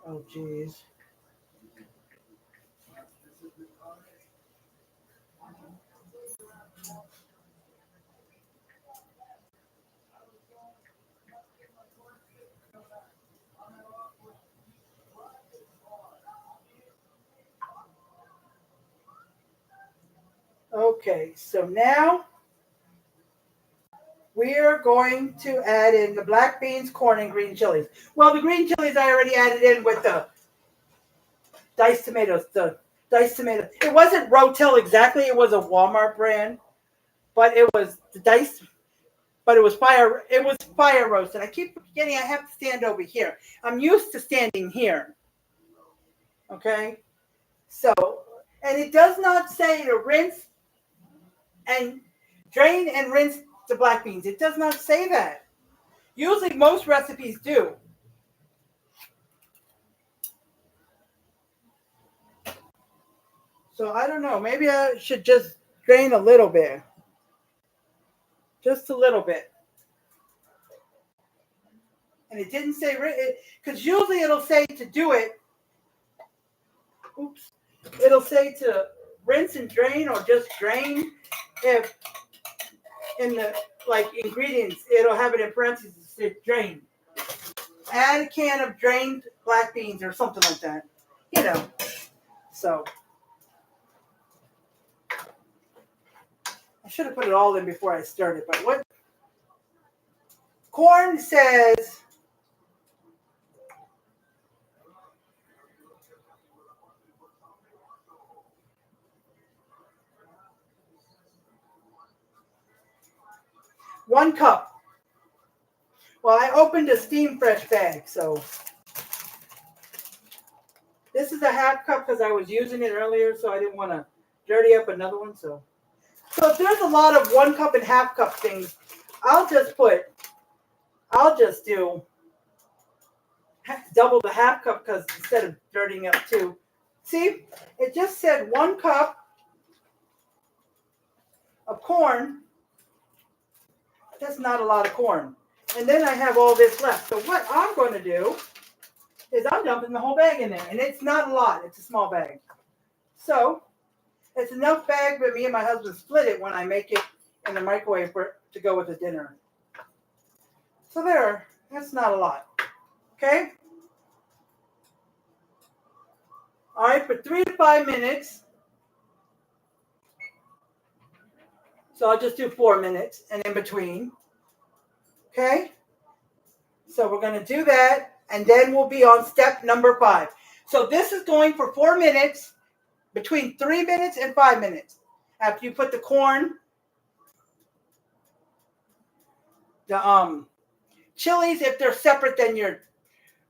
Oh, geez. Okay, so now we are going to add in the black beans, corn, and green chilies. Well, the green chilies I already added in with the diced tomatoes. It wasn't Rotel exactly. It was a Walmart brand, but it was the diced. But it was fire. It was fire roasted. I keep forgetting I have to stand over here. I'm used to standing here. Okay, so and it does not say to rinse and drain and rinse the black beans. It does not say that. Usually, most recipes do. So I don't know. Maybe I should just drain a little bit. Just a little bit. And it didn't say, because usually it'll say to do it. Oops. It'll say to rinse and drain or just drain. If in the ingredients, it'll have it in parentheses, it drain. Add a can of drained black beans or something like that. So I should have put it all in before I started, but what? Corn says 1 cup. Well, I opened a Steam Fresh bag, so this is a half cup because I was using it earlier, so I didn't want to dirty up another one. So if there's a lot of 1 cup and half cup things, I'll just do double the half cup because instead of dirtying up 2. See, it just said 1 cup of corn. That's not a lot of corn. And then I have all this left. So what I'm going to do is I'm dumping the whole bag in there. And it's not a lot. It's a small bag. So it's enough bag, but me and my husband split it when I make it in the microwave to go with the dinner. So there. That's not a lot. Okay? All right, for 3 to 5 minutes. So I'll just do 4 minutes and in between. Okay? So we're going to do that, and then we'll be on step number 5. So this is going for 4 minutes, between 3 minutes and 5 minutes. After you put the corn, the chilies, if they're separate than your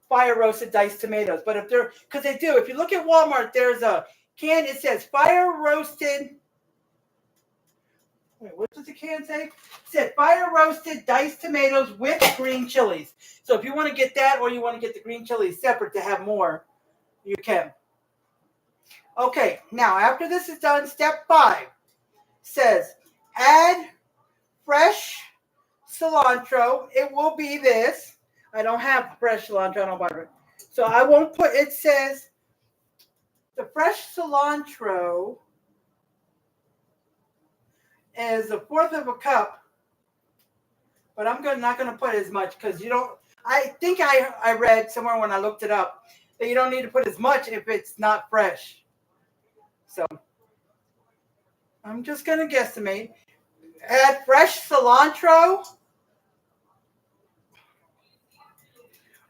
fire roasted diced tomatoes. But if they're, because they do, if you look at Walmart, there's a can, it says fire roasted. Wait, what does the can say? It said fire roasted diced tomatoes with green chilies. So if you want to get that or you want to get the green chilies separate to have more, you can. Okay, now after this is done, step 5 says add fresh cilantro. It will be this. I don't have fresh cilantro, I don't buy it. So I won't put, it says the fresh cilantro is 1/4 of a cup But I'm not going to put as much because you don't. I think I read somewhere when I looked it up that you don't need to put as much if it's not fresh. So I'm just going to guesstimate. Add fresh cilantro,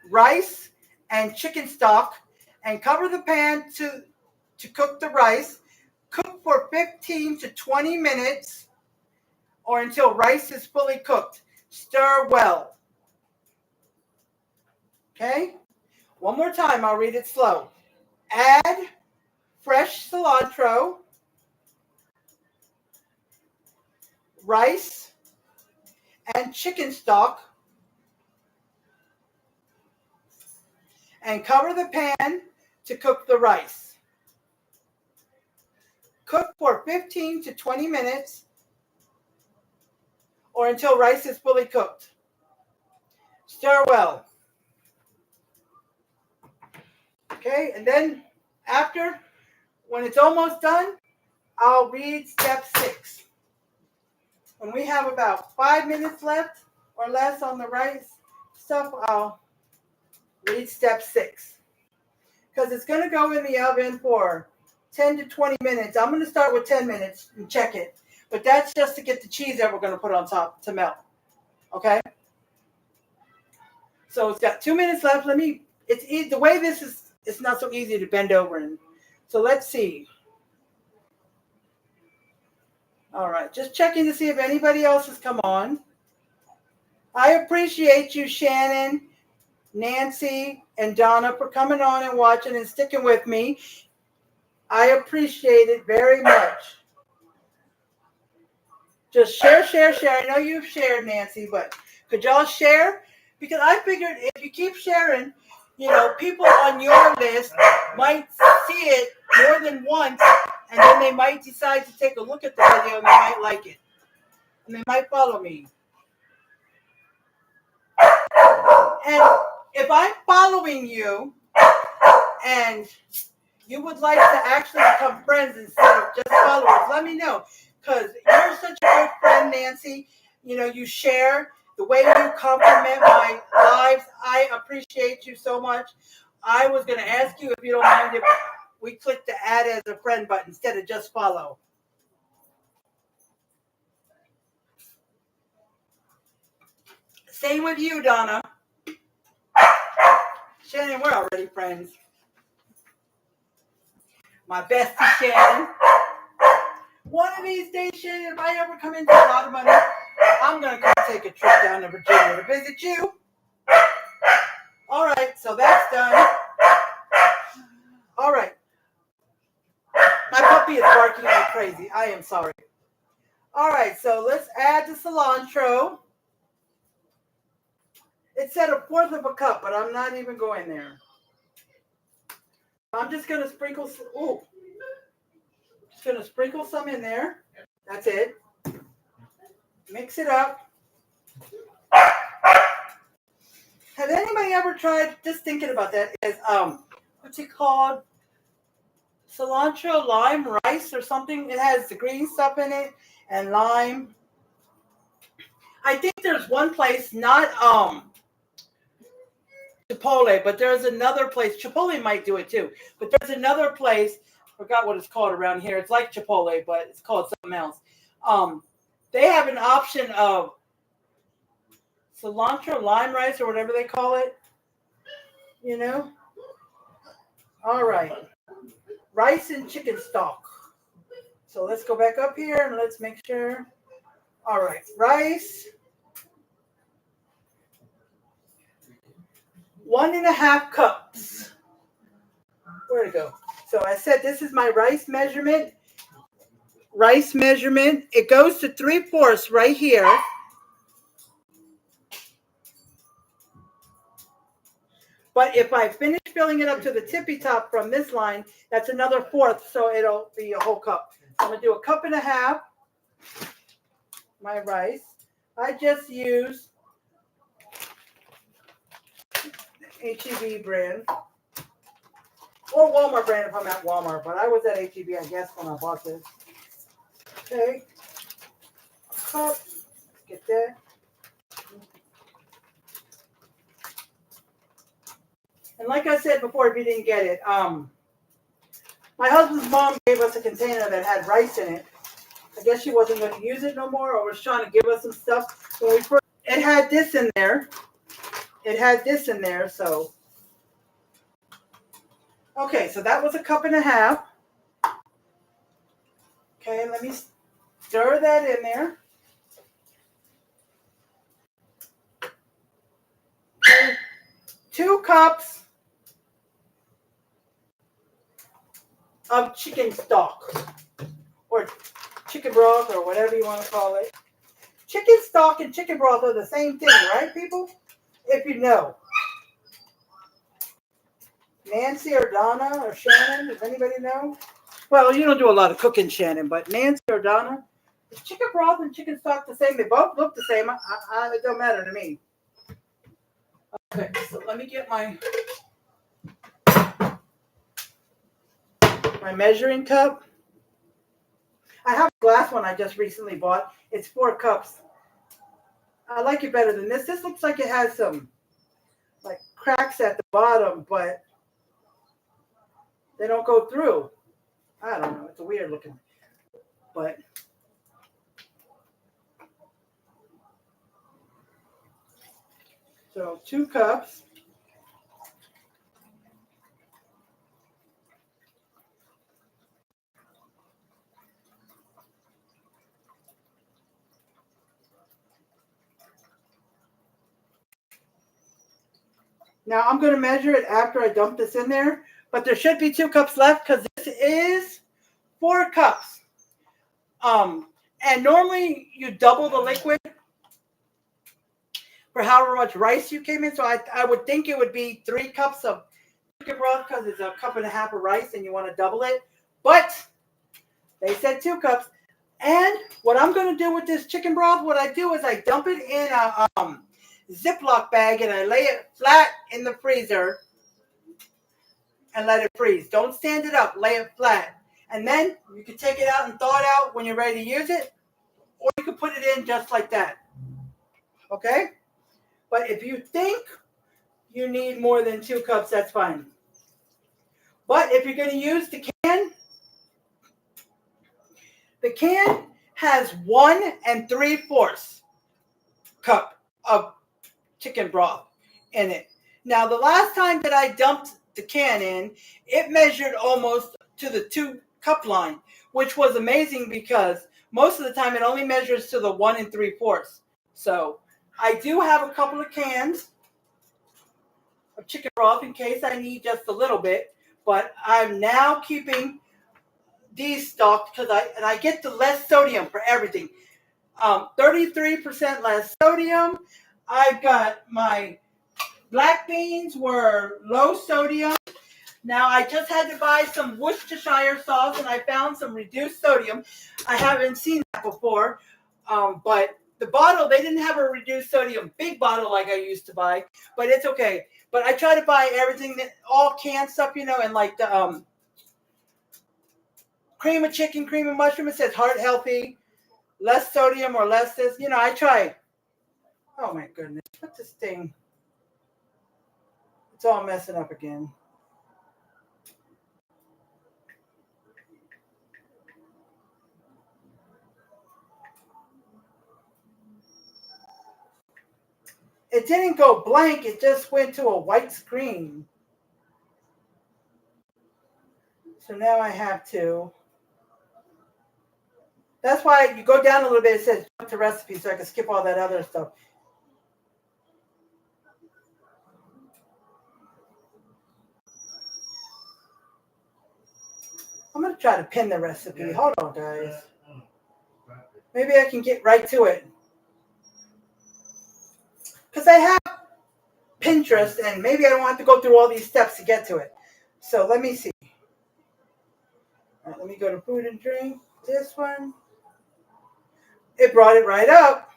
rice, and chicken stock, and cover the pan to cook the rice. Cook for 15 to 20 minutes or until rice is fully cooked. Stir well. Okay? One more time, I'll read it slow. Add fresh cilantro, rice, and chicken stock, and cover the pan to cook the rice. Cook for 15 to 20 minutes or until rice is fully cooked. Stir well. Okay, and then after, when it's almost done, I'll read step 6. When we have about 5 minutes left or less on the rice stuff, I'll read step 6. Because it's going to go in the oven for 10 to 20 minutes. I'm going to start with 10 minutes and check it. But that's just to get the cheese that we're going to put on top to melt. Okay? So it's got 2 minutes left. The way this is, it's not so easy to bend over. So let's see. All right, just checking to see if anybody else has come on. I appreciate you, Shannon, Nancy, and Donna for coming on and watching and sticking with me. I appreciate it very much. Just share. I know you've shared, Nancy, but could y'all share? Because I figured if you keep sharing, people on your list might see it more than once, and then they might decide to take a look at the video and they might like it. And they might follow me. And if I'm following you and you would like to actually become friends instead of just followers, let me know. Because you're such a good friend, Nancy. You share the way you compliment my lives. I appreciate you so much. I was going to ask you if you don't mind if we click the add as a friend button instead of just follow. Same with you, Donna. Shannon, we're already friends. My bestie, Shannon. One of these days, Shannon, if I ever come into a lot of money, I'm going to come take a trip down to Virginia to visit you. All right, so that's done. All right. My puppy is barking like crazy. I am sorry. All right, so let's add the cilantro. It said 1/4 of a cup, but I'm not even going there. I'm just going to sprinkle some in there. That's it. Mix it up. Has anybody ever tried, just thinking about that, is what's it called? Cilantro, lime, rice or something. It has the green stuff in it and lime. I think there's one place, not Chipotle, but there's another place. Chipotle might do it too, but there's another place. Forgot what it's called around here. It's like Chipotle, but it's called something else. They have an option of cilantro, lime rice, or whatever they call it. All right. Rice and chicken stock. So let's go back up here and let's make sure. All right. Rice. 1.5 cups. Where'd it go? So I said this is my rice measurement. It goes to 3/4 right here. But if I finish filling it up to the tippy top from this line, that's another 1/4, so it'll be a whole cup. I'm going to do 1.5 cups. My rice. I just use H-E-B brand. Or Walmart brand if I'm at Walmart, but I was at H-E-B, I guess, when I bought this. Okay. A cup. Get that. And like I said before, if you didn't get it, my husband's mom gave us a container that had rice in it. I guess she wasn't going to use it no more, or was trying to give us some stuff. When we first, it had this in there. It had this in there, so. Okay, so that was a cup and a half. Okay, let me stir that in there. Okay, 2 cups of chicken stock, or chicken broth, or whatever you want to call it. Chicken stock and chicken broth are the same thing, right, people? If you know. Nancy or Donna or Shannon, does anybody know? Well, you don't do a lot of cooking, Shannon, but Nancy or Donna, is chicken broth and chicken stock the same? They both look the same. It don't matter to me. Okay, so let me get my measuring cup. I have a glass one I just recently bought. It's 4 cups. I like it better than this. This looks like it has some like cracks at the bottom, but they don't go through. I don't know. It's a weird looking. But so 2 cups. Now I'm going to measure it after I dump this in there, but there should be 2 cups left because this is 4 cups. And normally you double the liquid for however much rice you came in. So I would think it would be 3 cups of chicken broth because it's a cup and a half of rice and you want to double it. But they said 2 cups. And what I'm going to do with this chicken broth, what I do is I dump it in a Ziploc bag and I lay it flat in the freezer and let it freeze. Don't stand it up, lay it flat. And then you can take it out and thaw it out when you're ready to use it, or you can put it in just like that. Okay? But if you think you need more than 2 cups, that's fine. But if you're going to use the can has 1 3/4 cup of chicken broth in it. Now, the last time that I dumped the can in, it measured almost to the 2 cup line, which was amazing because most of the time it only measures to the 1 3/4. So I do have a couple of cans of chicken broth in case I need just a little bit, but I'm now keeping these stocked because I get the less sodium for everything. 33% less sodium. I've got my black beans were low sodium. Now I just had to buy some Worcestershire sauce and I found some reduced sodium. I haven't seen that before, but the bottle, they didn't have a reduced sodium big bottle like I used to buy, but it's okay. But I try to buy everything, all canned stuff, and like the cream of chicken, cream of mushroom, it says heart healthy, less sodium or less this. I try. Oh my goodness, what's this thing? It's all messing up again. It didn't go blank, it just went to a white screen. So now I have to. That's why you go down a little bit, it says jump to recipe, so I can skip all that other stuff. I'm going to try to pin the recipe. Hold on, guys. Maybe I can get right to it. Because I have Pinterest, and maybe I don't have to go through all these steps to get to it. So let me see. All right, let me go to food and drink. This one. It brought it right up.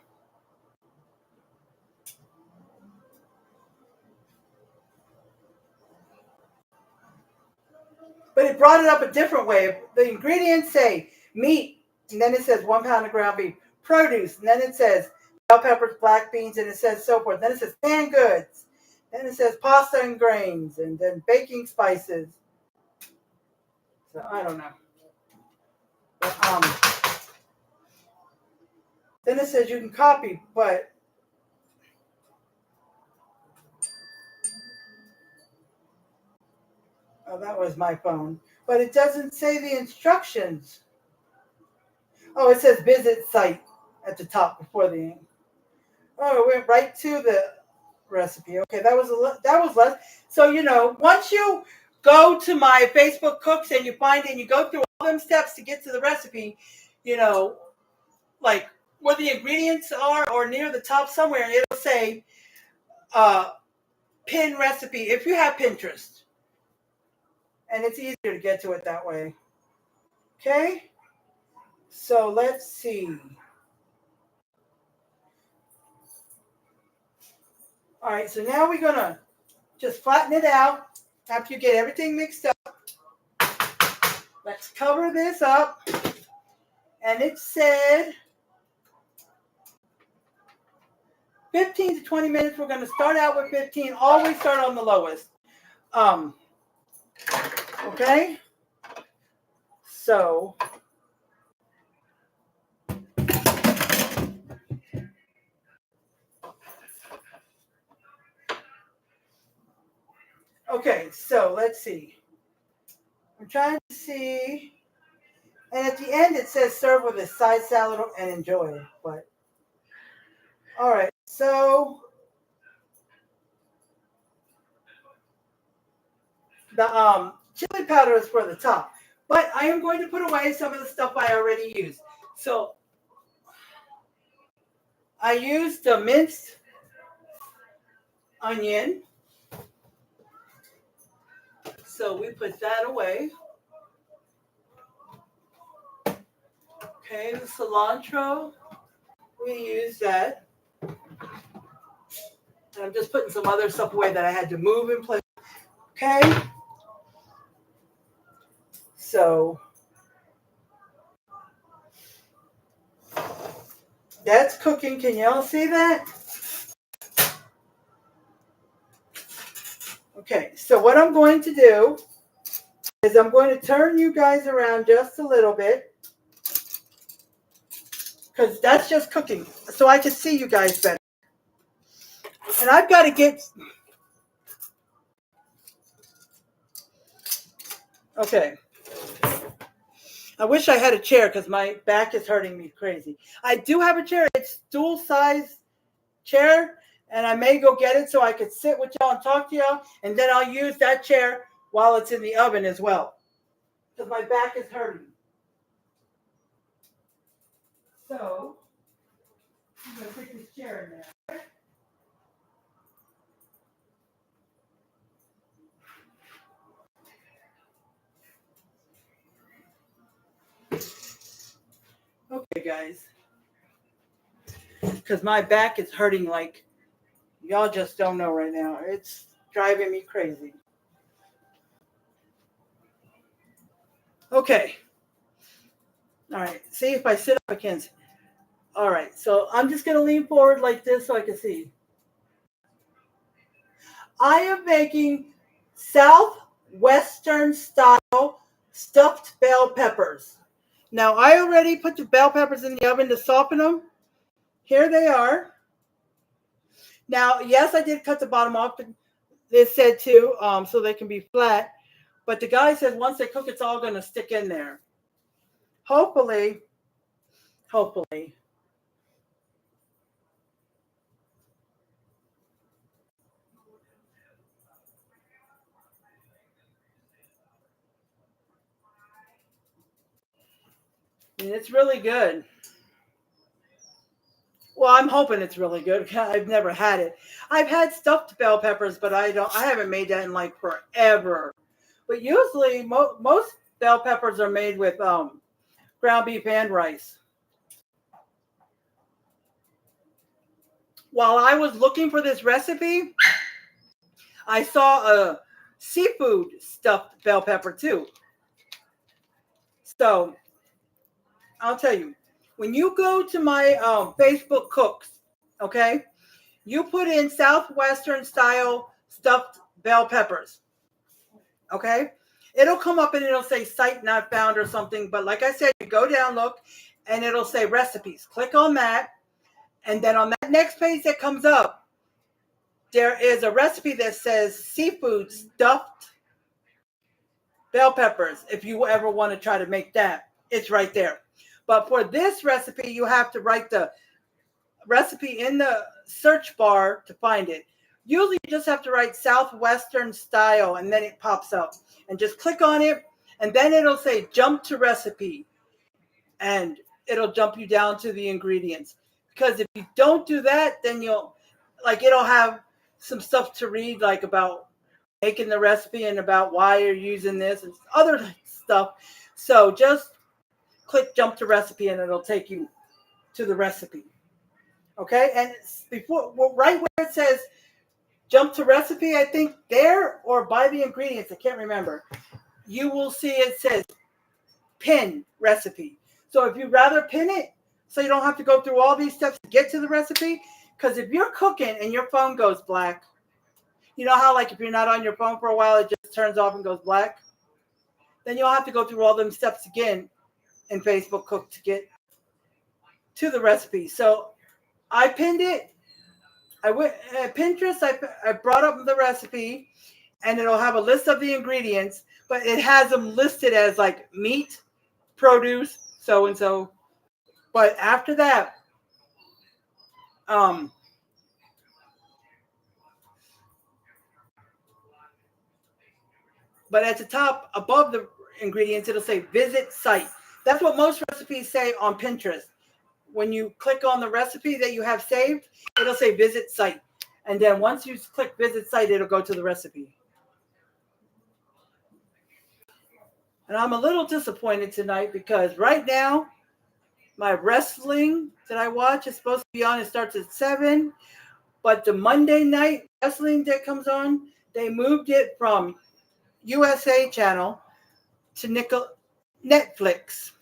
But it brought it up a different way. The ingredients say meat, and then it says 1 pound of ground beef. Produce, and then it says bell peppers, black beans, and it says so forth. Then it says canned goods. Then it says pasta and grains, and then baking spices. So I don't know. But, then it says you can copy, but oh, that was my phone. But it doesn't say the instructions. Oh, it says visit site at the top before the. Oh, it went right to the recipe. Okay, that was less. So once you go to my Facebook Cooks and you find it and you go through all them steps to get to the recipe, like where the ingredients are or near the top somewhere, it'll say pin recipe if you have Pinterest, and it's easier to get to it that way. Okay, so let's see. All right, so now we're gonna just flatten it out after you get everything mixed up. Let's cover this up. And it said 15 to 20 minutes. We're going to start out with 15. Always start on the lowest. Okay? So okay, so let's see. I'm trying to see. And at the end, it says serve with a side salad and enjoy. But all right, so the chili powder is for the top. But I am going to put away some of the stuff I already used. So I used the minced onion. So we put that away. Okay, the cilantro, we use that. And I'm just putting some other stuff away that I had to move in place. Okay. So that's cooking. Can y'all see that? Okay, so what I'm going to do is I'm going to turn you guys around just a little bit, because that's just cooking, so I can see you guys better. And I've got to get... Okay. I wish I had a chair because my back is hurting me crazy. I do have a chair. It's stool size chair, and I may go get it so I could sit with y'all and talk to y'all, and then I'll use that chair while it's in the oven as well, because my back is hurting. So I'm going to put this chair in there. Okay, guys, because my back is hurting like y'all just don't know right now. It's driving me crazy. Okay. All right. See, if I sit up, I can see. All right. So I'm just going to lean forward like this so I can see. I am making Southwestern style stuffed bell peppers. Now, I already put the bell peppers in the oven to soften them. Here they are. Now, yes, I did cut the bottom off. It said to, so they can be flat. But the guy says once they cook, it's all going to stick in there. Hopefully. And it's really good. Well, I'm hoping it's really good. I've never had it. I've had stuffed bell peppers, but I haven't made that in like forever. But usually, most bell peppers are made with ground beef and rice. While I was looking for this recipe, I saw a seafood stuffed bell pepper too. So I'll tell you, when you go to my Facebook Cooks, okay, you put in Southwestern style stuffed bell peppers. Okay? It'll come up and it'll say site not found or something. But like I said, you go down, look, and it'll say recipes. Click on that. And then on that next page that comes up, there is a recipe that says seafood stuffed bell peppers. If you ever want to try to make that, it's right there. But for this recipe, you have to write the recipe in the search bar to find it. Usually you just have to write Southwestern style and then it pops up. And just click on it and then it'll say jump to recipe. And it'll jump you down to the ingredients. Because if you don't do that, then it'll have some stuff to read, like about making the recipe and about why you're using this and other stuff. So just click jump to recipe and it'll take you to the recipe. Okay, and right where it says jump to recipe, I think there or by the ingredients, I can't remember, you will see it says pin recipe. So if you'd rather pin it so you don't have to go through all these steps to get to the recipe, because if you're cooking and your phone goes black, you know how like if you're not on your phone for a while, it just turns off and goes black? Then you'll have to go through all them steps again in Facebook Cook to get to the recipe. So I pinned it. I went at Pinterest. I brought up the recipe, and it'll have a list of the ingredients, but it has them listed as like meat, produce, so and so. But after that, but at the top above the ingredients, it'll say visit site. That's what most recipes say on Pinterest. When you click on the recipe that you have saved, it'll say visit site. And then once you click visit site, it'll go to the recipe. And I'm a little disappointed tonight because right now, my wrestling that I watch is supposed to be on. It starts at 7. But the Monday night wrestling that comes on, they moved it from USA channel to Netflix.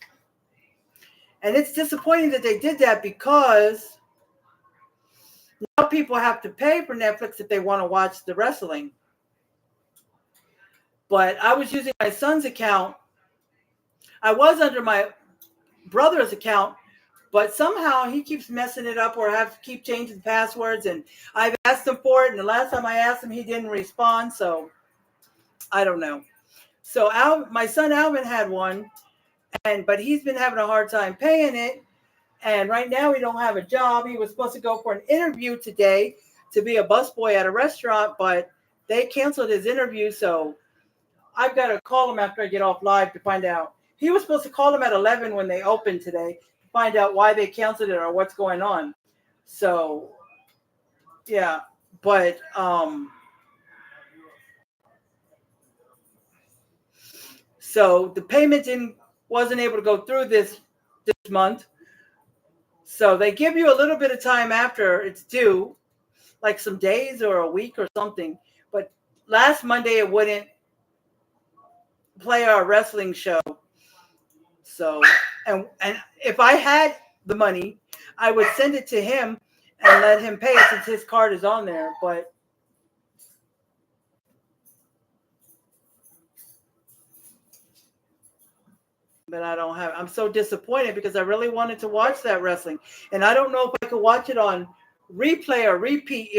And it's disappointing that they did that because now people have to pay for Netflix if they want to watch the wrestling. But I was using my son's account. I was under my brother's account, but somehow he keeps messing it up or I have to keep changing passwords. And I've asked him for it. And the last time I asked him, he didn't respond. So I don't know. So my son Alvin had one. But he's been having a hard time paying it. And right now he don't have a job. He was supposed to go for an interview today to be a busboy at a restaurant, but they canceled his interview. So I've got to call him after I get off live to find out. He was supposed to call him at 11 when they opened today to find out why they canceled it or what's going on. So, yeah. But, so the payment wasn't able to go through this month. So they give you a little bit of time after it's due, like some days or a week or something. But last Monday it wouldn't play our wrestling show. So, and if I had the money, I would send it to him and let him pay it since his card is on there. But I don't have. I'm so disappointed because I really wanted to watch that wrestling, and I don't know if I could watch it on replay or repeat,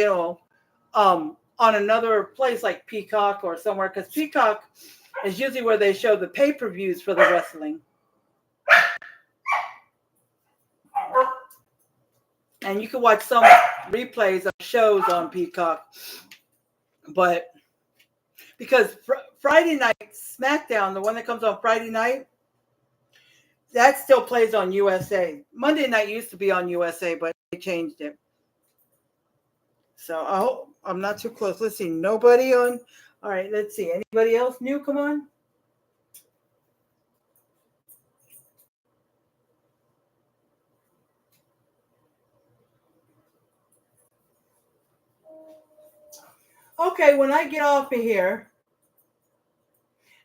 on another place like Peacock or somewhere, because Peacock is usually where they show the pay-per-views for the wrestling. And you can watch some replays of shows on Peacock, but because Friday night SmackDown, the one that comes on Friday night, that still plays on USA. Monday night used to be on USA, but they changed it. So I hope I'm not too close. Let's see. Nobody on. All right. Let's see. Anybody else new? Come on. Okay. When I get off of here.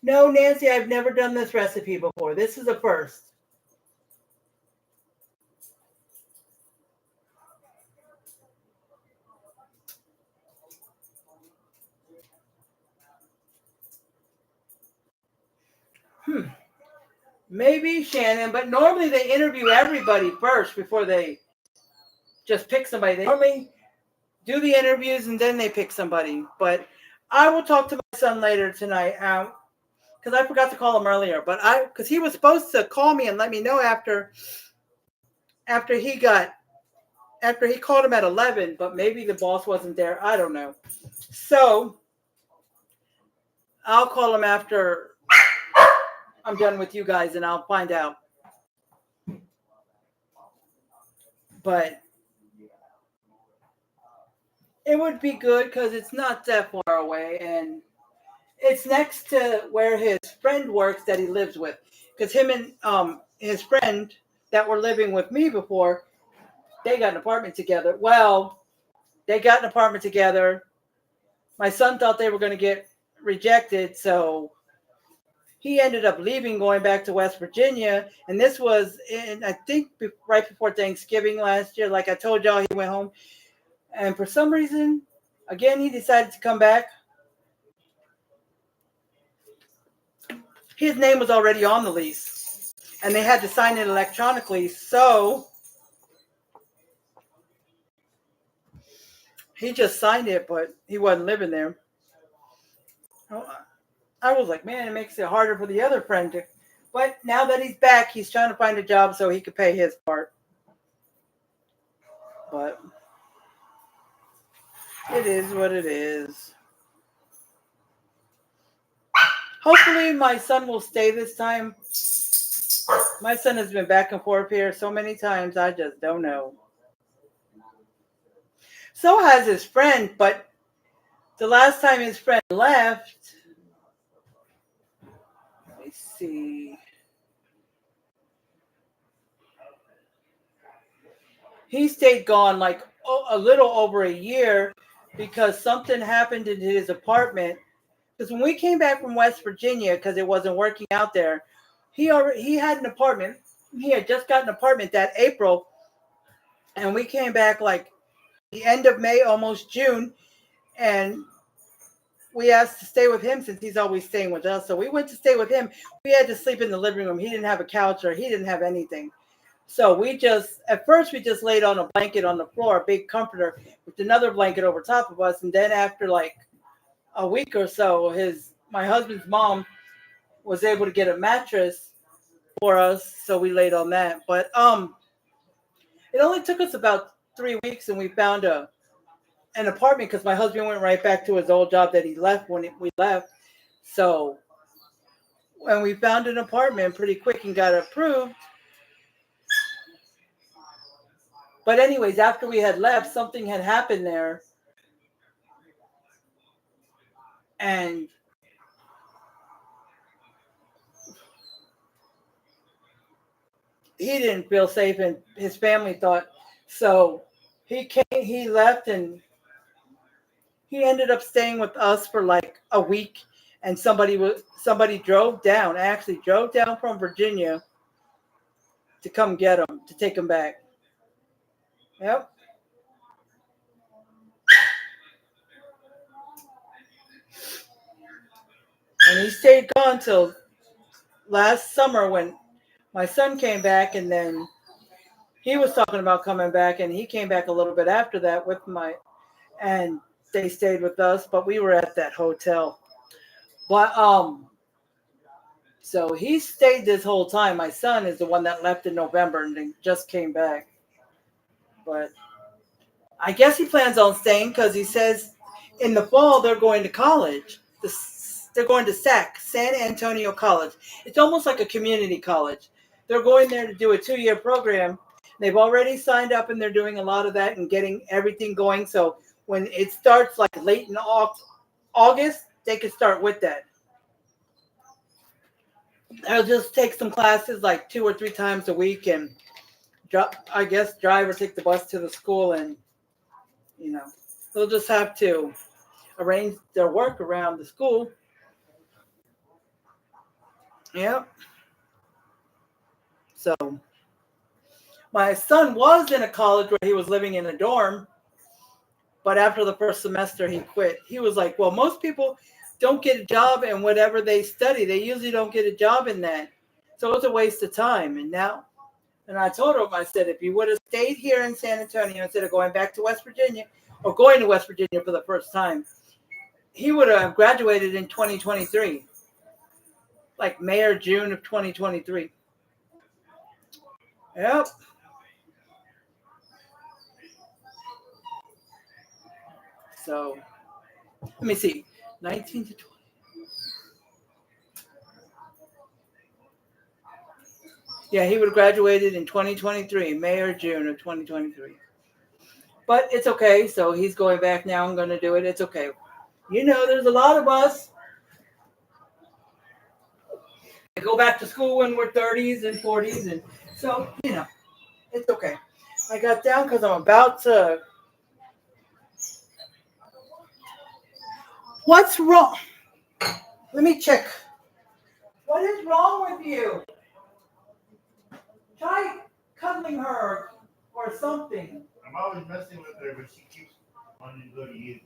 No, Nancy, I've never done this recipe before. This is a first. Maybe Shannon, but normally they interview everybody first before they just pick somebody. They normally do the interviews and then they pick somebody. But I will talk to my son later tonight because I forgot to call him earlier. But because he was supposed to call me and let me know after he called him at 11, but maybe the boss wasn't there. I don't know. So I'll call him after I'm done with you guys and I'll find out. But it would be good because it's not that far away and it's next to where his friend works that he lives with. Because him and his friend that were living with me before, they got an apartment together. Well, they got an apartment together. My son thought they were going to get rejected, so he ended up leaving, going back to West Virginia. And this was, I think, right before Thanksgiving last year. Like I told y'all, he went home. And for some reason, again, he decided to come back. His name was already on the lease. And they had to sign it electronically. So he just signed it, but he wasn't living there. I was like, man, it makes it harder for the other friend to. But now that he's back, he's trying to find a job so he could pay his part. But it is what it is. Hopefully my son will stay this time. My son has been back and forth here so many times, I just don't know. So has his friend, but the last time his friend left, let me see. He stayed gone like a little over a year because something happened in his apartment. Because when we came back from West Virginia, because it wasn't working out there, he had an apartment. He had just got an apartment that April, and we came back like the end of May, almost June, and we asked to stay with him since he's always staying with us. So we went to stay with him. We had to sleep in the living room. He didn't have a couch or he didn't have anything. So at first we just laid on a blanket on the floor, a big comforter with another blanket over top of us. And then after like a week or so, my husband's mom was able to get a mattress for us. So we laid on that. But it only took us about 3 weeks and we found an apartment because my husband went right back to his old job that he left when we left. So when we found an apartment pretty quick and got approved. But anyways, after we had left, something had happened there. And he didn't feel safe and his family thought. So he left and he ended up staying with us for like a week. And somebody drove down from Virginia to come get him, to take him back. Yep. And he stayed gone till last summer when my son came back, and then he was talking about coming back, and he came back a little bit after that and they stayed with us, but we were at that hotel. But so he stayed this whole time. My son is the one that left in November and then just came back. But I guess he plans on staying because he says in the fall they're going to college. They're going to SAC, San Antonio College. It's almost like a community college. They're going there to do a 2-year program. They've already signed up and they're doing a lot of that and getting everything going. So when it starts like late in August, they can start with that. They'll just take some classes like 2 or 3 times a week and I guess drive or take the bus to the school, and they'll just have to arrange their work around the school. Yep. So my son was in a college where he was living in a dorm, but after the first semester he quit. He was like, well, most people don't get a job in whatever they study. They usually don't get a job in that. So it's a waste of time. And I told him, I said, if you would have stayed here in San Antonio instead of going back to West Virginia or going to West Virginia for the first time, he would have graduated in 2023, like May or June of 2023. Yep. So let me see, 19 to 20. Yeah, he would have graduated in 2023, May or June of 2023. But it's okay. So he's going back now. I'm going to do it. It's okay. You know, there's a lot of us that go back to school when we're 30s and 40s. And so, you know, it's okay. I got down because I'm about to. What's wrong? Let me check. What is wrong with you? Try cuddling her or something. I'm always messing with her, but she keeps wanting to go to you.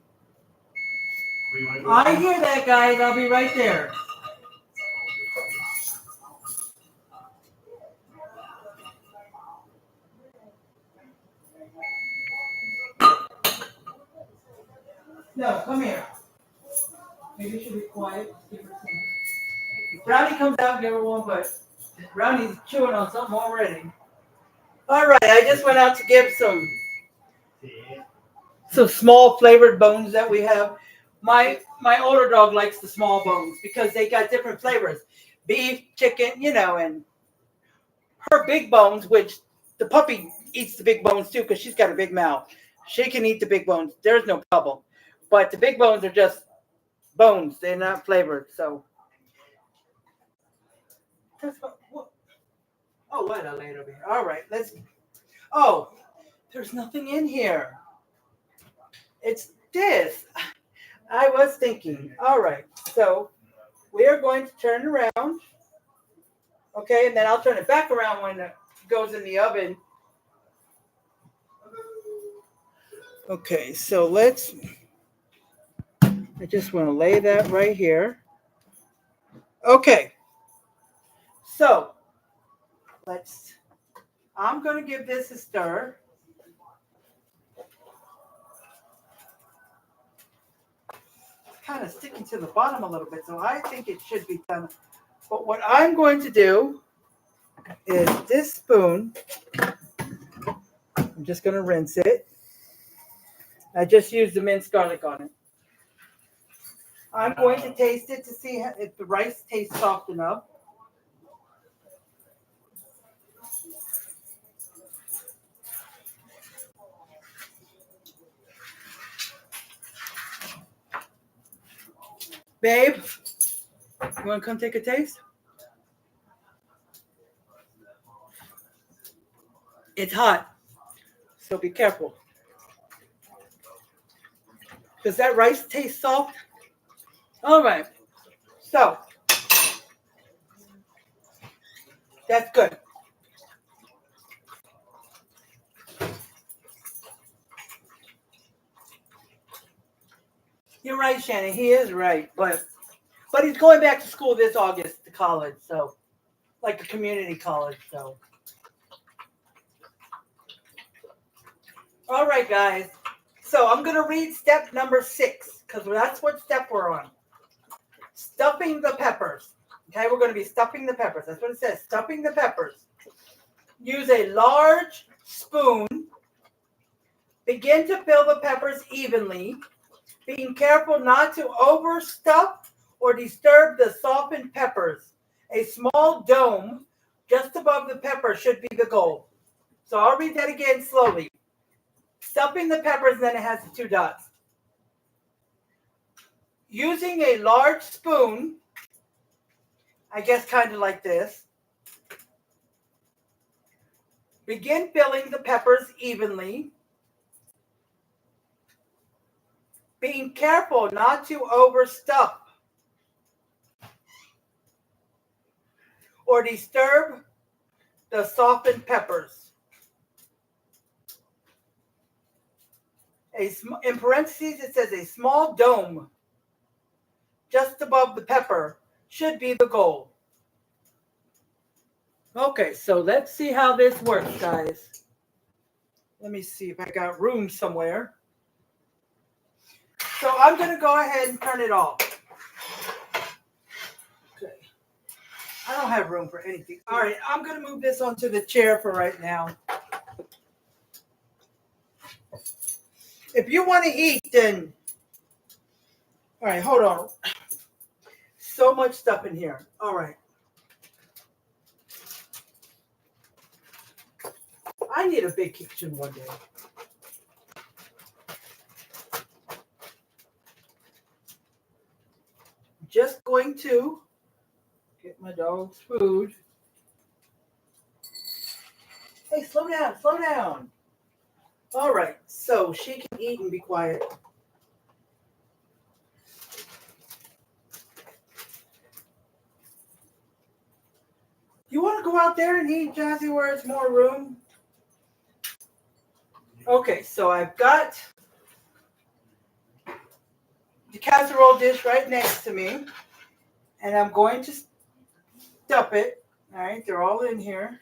I hear that, guys. I'll be right there. No, come here. Maybe you should be quiet. Give her some. If Brownie comes out, give her one, but Brownie's chewing on something already. All right, I just went out to give some small flavored bones that we have. My older dog likes the small bones because they got different flavors. Beef, chicken, you know, and her big bones, which the puppy eats the big bones too because she's got a big mouth. She can eat the big bones. There's no problem. But the big bones are just bones. They're not flavored. So that's what. Oh, what I laid over here. All right, let's. Oh, there's nothing in here. It's this. I was thinking. All right, so we are going to turn it around. Okay, and then I'll turn it back around when it goes in the oven. Okay, so let's. I just want to lay that right here. Okay, so let's. I'm going to give this a stir. It's kind of sticking to the bottom a little bit, so I think it should be done. But what I'm going to do is this spoon. I'm just going to rinse it. I just used the minced garlic on it. I'm going to taste it to see if the rice tastes soft enough. Babe, you want to come take a taste? It's hot, so be careful. Does that rice taste soft? All right, so that's good. You're right, Shannon. He is right, but he's going back to school this August to college, so like a community college. So, all right, guys. So I'm gonna read step number 6 because that's what step we're on. Stuffing the peppers. Okay, we're going to be stuffing the peppers. That's what it says. Stuffing the peppers. Use a large spoon. Begin to fill the peppers evenly, being careful not to overstuff or disturb the softened peppers. A small dome just above the pepper should be the goal. So I'll read that again slowly. Stuffing the peppers, and then it has the 2 dots. Using a large spoon, I guess kind of like this, begin filling the peppers evenly, being careful not to overstuff or disturb the softened peppers. In parentheses, it says a small dome just above the pepper should be the goal. Okay, so let's see how this works, guys. Let me see if I got room somewhere. So I'm going to go ahead and turn it off. Okay. I don't have room for anything. All right, I'm going to move this onto the chair for right now. If you want to eat, then... All right, hold on. So much stuff in here. All right. I need a big kitchen one day. Just going to get my dog's food. Hey, slow down, slow down. All right, so she can eat and be quiet. You want to go out there and eat, Jazzy, where it's more room? Okay, so I've got the casserole dish right next to me, and I'm going to stuff it. All right, they're all in here.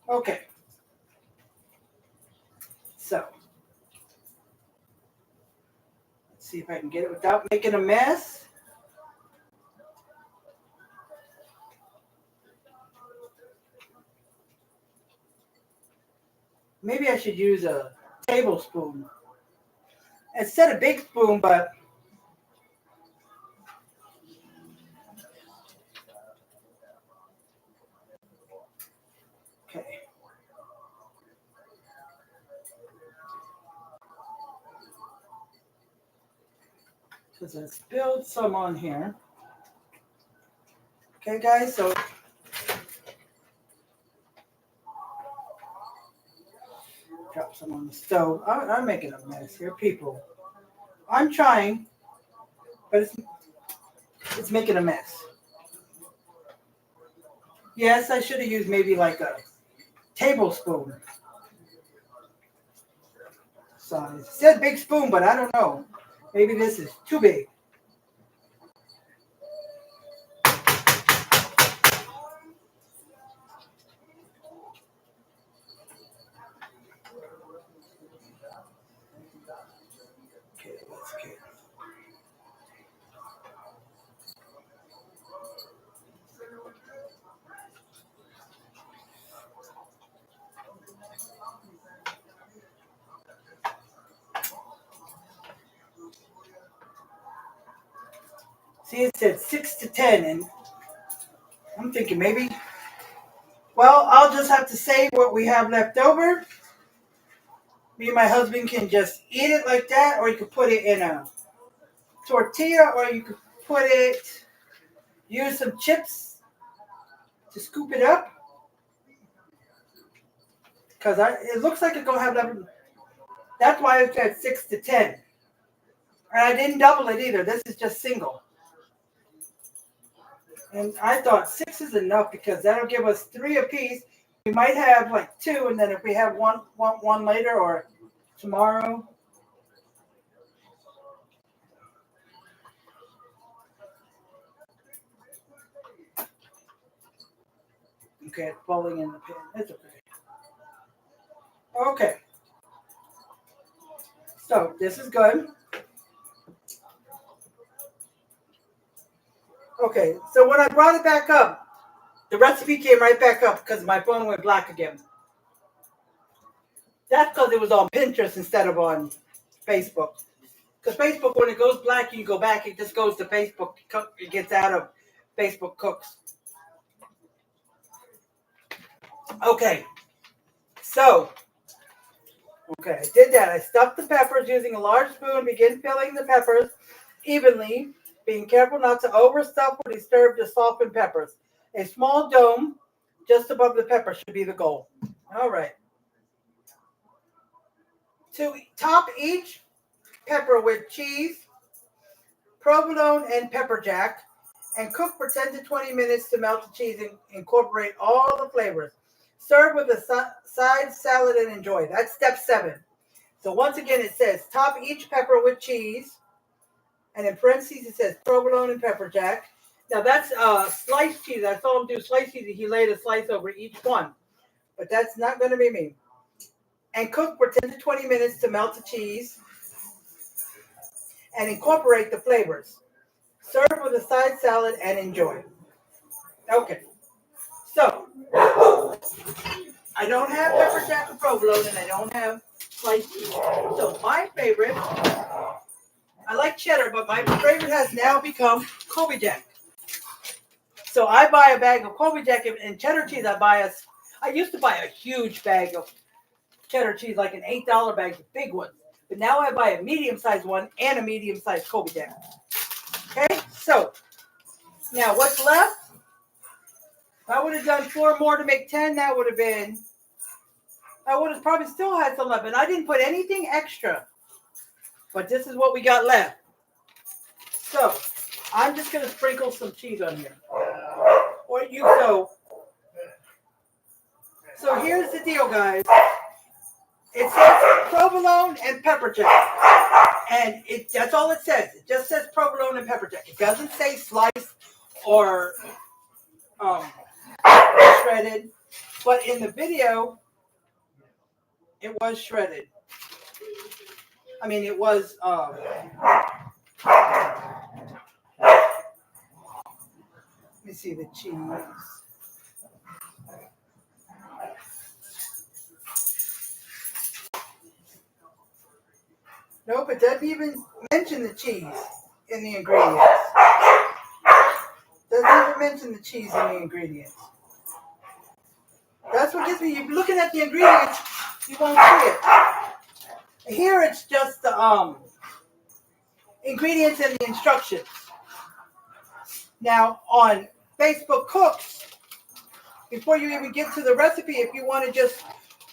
Okay. So, let's see if I can get it without making a mess. Maybe I should use a tablespoon. Instead of big spoon, but okay. Because I spilled some on here. Okay, guys, so drop some on the stove. I'm making a mess here, people. I'm trying, but it's making a mess. Yes, I should have used maybe like a tablespoon size. It said big spoon, but I don't know. Maybe this is too big. Okay, let's get. See, it said 6 to 10, and I'm thinking maybe, well, I'll just have to save what we have left over. Me and my husband can just eat it like that, or you could put it in a tortilla, or you could put it, use some chips to scoop it up. Because it looks like it's going to have that. That's why it's at 6 to 10. And I didn't double it either. This is just single. And I thought 6 is enough because that'll give us 3 apiece. We might have like 2, and then if we have one later or tomorrow. Okay, it's falling in the pan. It's okay. Okay. So this is good. Okay, so when I brought it back up, the recipe came right back up because my phone went black again. That's because it was on Pinterest instead of on Facebook. Because Facebook, when it goes black, you go back, it just goes to Facebook. It gets out of Facebook Cooks. Okay, so, I did that. I stuffed the peppers using a large spoon, begin filling the peppers evenly, being careful not to overstuff or disturb the softened peppers. A small dome just above the pepper should be the goal. All right. To top each pepper with cheese, provolone, and pepper jack, and cook for 10 to 20 minutes to melt the cheese and incorporate all the flavors. Serve with a side salad and enjoy. That's step 7. So once again, it says top each pepper with cheese, And in parentheses, it says provolone and pepper jack. Now that's sliced cheese. I saw him do sliced cheese. He laid a slice over each one. But that's not going to be me. And cook for 10 to 20 minutes to melt the cheese and incorporate the flavors. Serve with a side salad and enjoy. Okay. So, I don't have pepper jack or provolone, and I don't have sliced cheese. So my favorite, I like cheddar, but my favorite has now become Colby Jack. So I buy a bag of Colby Jack and cheddar cheese. I used to buy a huge bag of cheddar cheese, like an $8 bag, the big one. But now I buy a medium-sized one and a medium-sized Colby Jack. Okay, so now what's left? If I would have done 4 more to make 10, that would have been, I would have probably still had some left, but I didn't put anything extra. But this is what we got left. So I'm just going to sprinkle some cheese on here. Or you go. So here's the deal, guys. It says provolone and pepper jack. And that's all it says. It just says provolone and pepper jack. It doesn't say sliced or shredded. But in the video, it was shredded. I mean, it was... let me see the cheese. Nope, it doesn't even mention the cheese in the ingredients. Doesn't even mention the cheese in the ingredients. That's what gets me. You're looking at the ingredients, you won't see it. Here it's just the ingredients and the instructions. Now on Facebook Cooks, before you even get to the recipe, if you want to just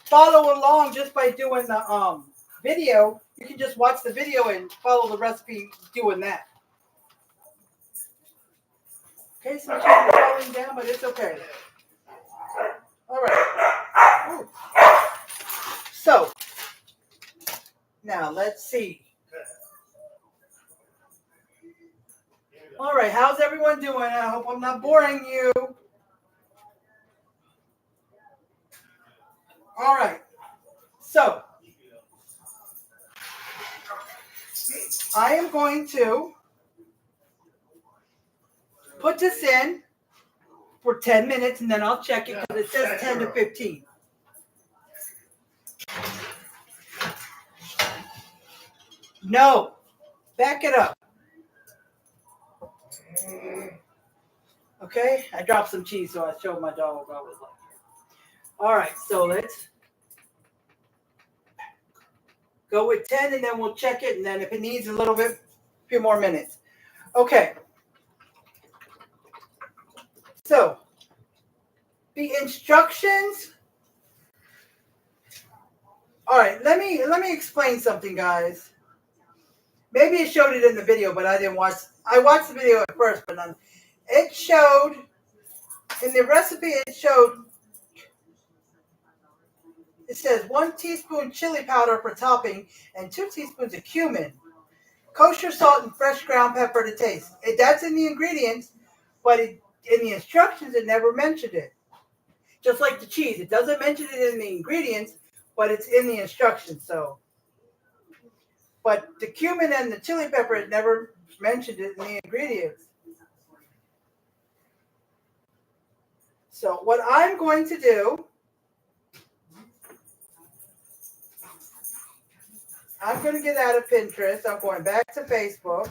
follow along just by doing the video, you can just watch the video and follow the recipe doing that. Okay, some cheese is falling down, but it's okay. All right. Ooh. So, now let's see. All right, how's everyone doing? I hope I'm not boring you. All right. So, I am going to put this in for 10 minutes and then I'll check it because it says 10 to 15. No, back it up. Okay, I dropped some cheese, so I showed my dog what I was like. All right, so let's go with 10 and then we'll check it. And then if it needs a few more minutes. Okay. So the instructions. All right, let me explain something, guys. Maybe it showed it in the video, but I didn't watch. I watched the video at first, but it showed in the recipe. It says 1 teaspoon chili powder for topping and 2 teaspoons of cumin, kosher salt, and fresh ground pepper to taste. That's in the ingredients, but in the instructions it never mentioned it. Just like the cheese, it doesn't mention it in the ingredients, but it's in the instructions. So, but the cumin and the chili pepper, it never mentioned it in the ingredients. So what I'm going to do, I'm going to get out of Pinterest. I'm going back to Facebook.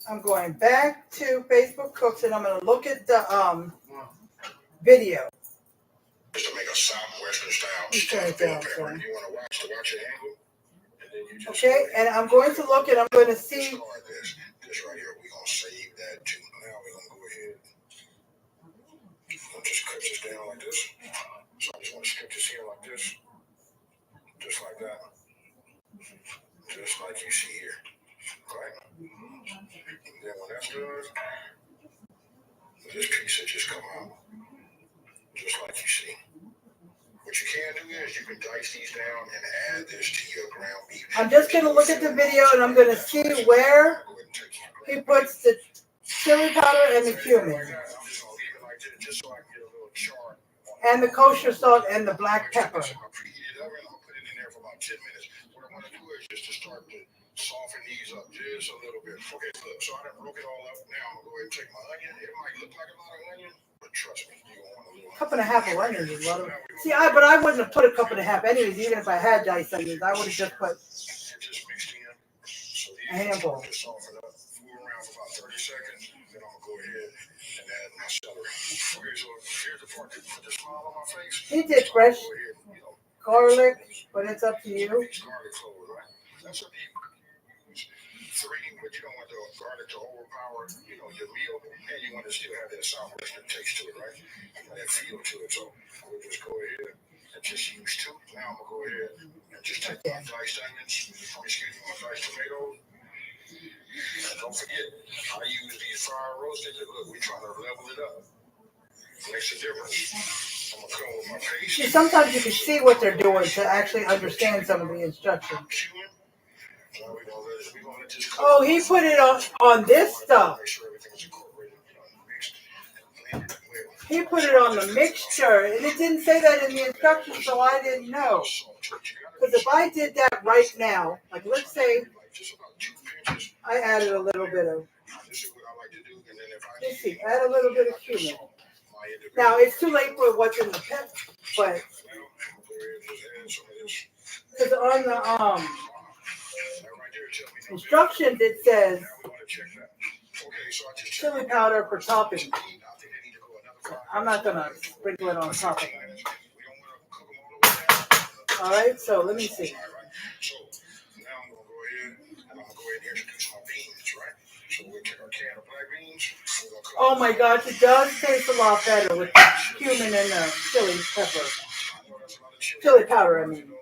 I'm going back to Facebook Cooks, and I'm going to look at the video. Just to make a Southwestern style stuffed bell pepper. You want to watch your angle, and then you just okay. And I'm going to look, and I'm going to see. This right here. We're gonna save that too. Now we're gonna go ahead. I'll just cut this down like this. So I just want to strip this here like this, just like that, just like you see here, right? And then when that's done, this piece will just come out, just like you see. Which What you can do is you can dice these down and add this to your ground beef. I'm just going to look at the video and I'm going to see where he puts the chili powder and the cumin. Just so I can get a little chart. And the kosher salt and the black pepper. I'll preheat it oven. I'll put it in there for about 10 minutes. What I want to do is just to start to soften these up just a little bit. Okay, look, so I done broke it all up. Now I'm going to go ahead and take my onion. It might look like a lot of onion, but trust me, you're going to want a little. Cup and a half of onions is a lot of. See, but I wouldn't have put a cup and a half anyways. Even if I had diced onions, I would have just put Just mixed in. So a handful. just soften up, fool around for about 30 seconds. Then I'm going to go ahead and add my celery. Okay, so here's the part that put the smile on my face. He did fresh garlic, but it's up to you. Garlic cloves, right? That's up to you. 3, but you don't want the garlic to overpower, your meal, and you want to still have that Southwestern taste to it, right? And that feel to it. So we'll just go ahead and just use 2. Now I'm gonna go ahead and just take my diced onions, my diced tomatoes. And don't forget, I use these fire roasted. Look, we're trying to level it up. Makes a difference. I'm gonna come with my paste. See, sometimes you can see what they're doing to actually understand some of the instructions. Oh, he put it on this stuff. He put it on the mixture, and it didn't say that in the instructions, so I didn't know. Because if I did that right now, like let's say I added a little bit of, let's see, add a little bit of cumin. Now it's too late for what's in the pep, but because on the instructions it says chili powder for topping. I'm not gonna sprinkle it on top of it. All right, so let me see. Oh my gosh, it does taste a lot better with the cumin and the chili pepper. Chili powder, I mean.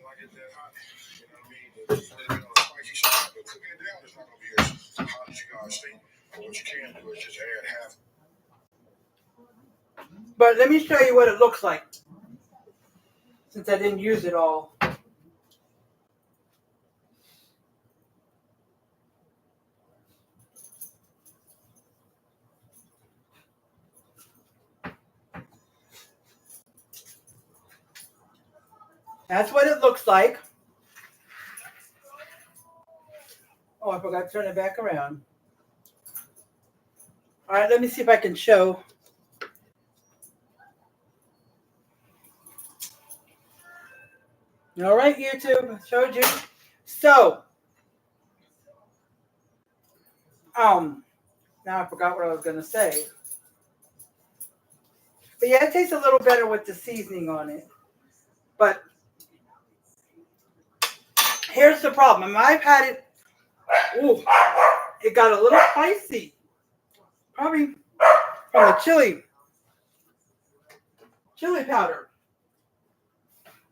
But let me show you what it looks like, since I didn't use it all. That's what it looks like. Oh, I forgot to turn it back around. All right, let me see if I can show. All right, YouTube, I showed you. So, now I forgot what I was going to say. But yeah, it tastes a little better with the seasoning on it. But here's the problem. I've had it, it got a little spicy. Probably from the chili powder.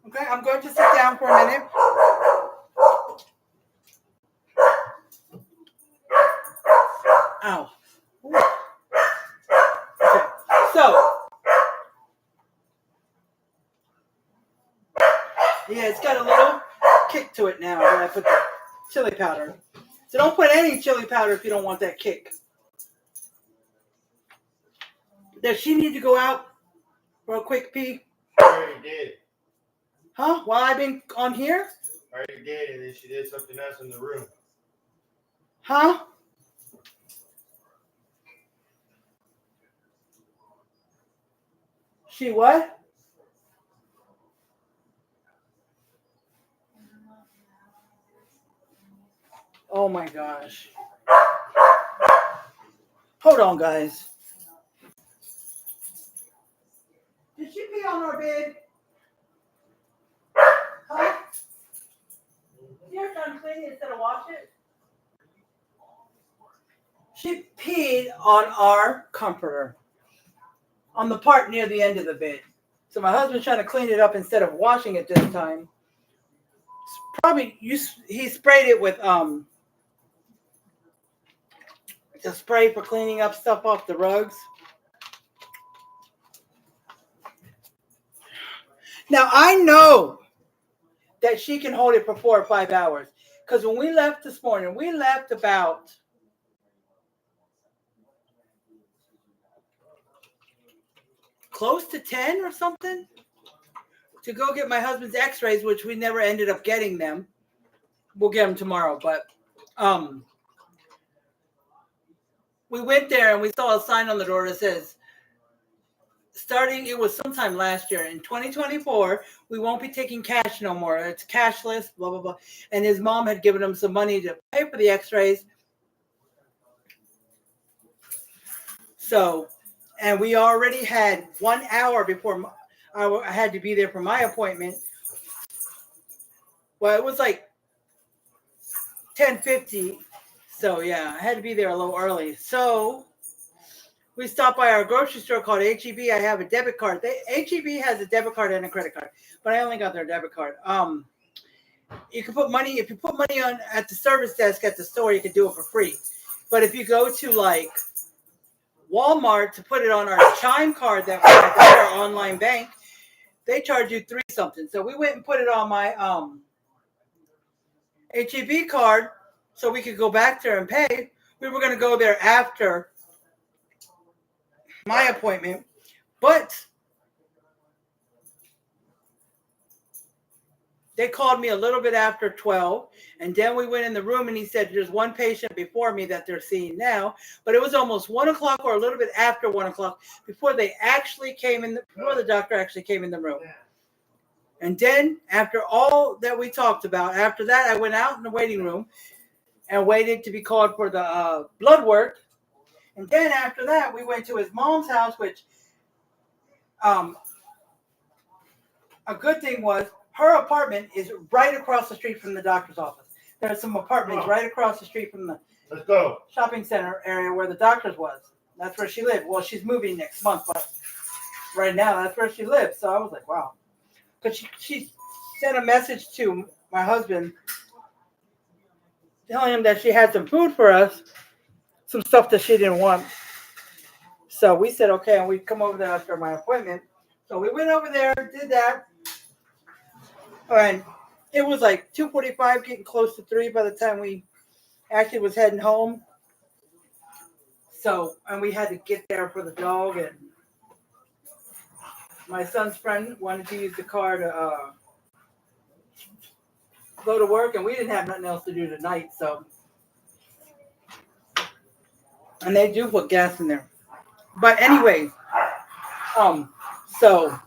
Okay, I'm going to sit down for a minute. Ow. Okay, so. Yeah, it's got a little kick to it now that I put the chili powder. So don't put any chili powder if you don't want that kick. Does she need to go out for a quick pee? I already did. Huh? While I've been on here? I already did, and then she did something else in the room. Huh? She what? Oh my gosh. Hold on, guys. Did she pee on our bed? Huh? You're done cleaning instead of wash it? She peed on our comforter. On the part near the end of the bed. So my husband's trying to clean it up instead of washing it this time. Probably he sprayed it with the spray for cleaning up stuff off the rugs. Now, I know that she can hold it for 4 or 5 hours. Because when we left this morning, we left about close to 10 or something to go get my husband's x-rays, which we never ended up getting them. We'll get them tomorrow. But we went there and we saw a sign on the door that says, starting, it was sometime last year, in 2024, we won't be taking cash no more. It's cashless, blah, blah, blah. And his mom had given him some money to pay for the x-rays. So, and we already had 1 hour before I had to be there for my appointment. Well, it was like 10:50. So, yeah, I had to be there a little early. So, we stopped by our grocery store called HEB. I have a debit card. HEB has a debit card and a credit card, but I only got their debit card. You can put money, if you put money on at the service desk at the store, you can do it for free. But if you go to like Walmart to put it on our Chime card that we have, our online bank, they charge you $3 something. So we went and put it on my HEB card so we could go back there and pay. We were going to go there after my appointment, but they called me a little bit after 12, and then we went in the room and he said there's one patient before me that they're seeing now, but it was almost 1 o'clock or a little bit after 1 o'clock before they actually came in, before the doctor actually came in the room. And then after all that we talked about, after that I went out in the waiting room and waited to be called for the blood work. And then after that we went to his mom's house, which a good thing was her apartment is right across the street from the doctor's office. There's some apartments right across the street from the shopping center area where the doctor's was. That's where she lived. Well, she's moving next month, but right now that's where she lives. So I was like, wow. But she sent a message to my husband telling him that she had some food for us, some stuff that she didn't want. So we said, okay, and we'd come over there after my appointment. So we went over there, did that. And it was like 2:45, getting close to 3 by the time we actually was heading home. So, and we had to get there for the dog, and my son's friend wanted to use the car to go to work, and we didn't have nothing else to do tonight, so. And they do put gas in there. But anyway, so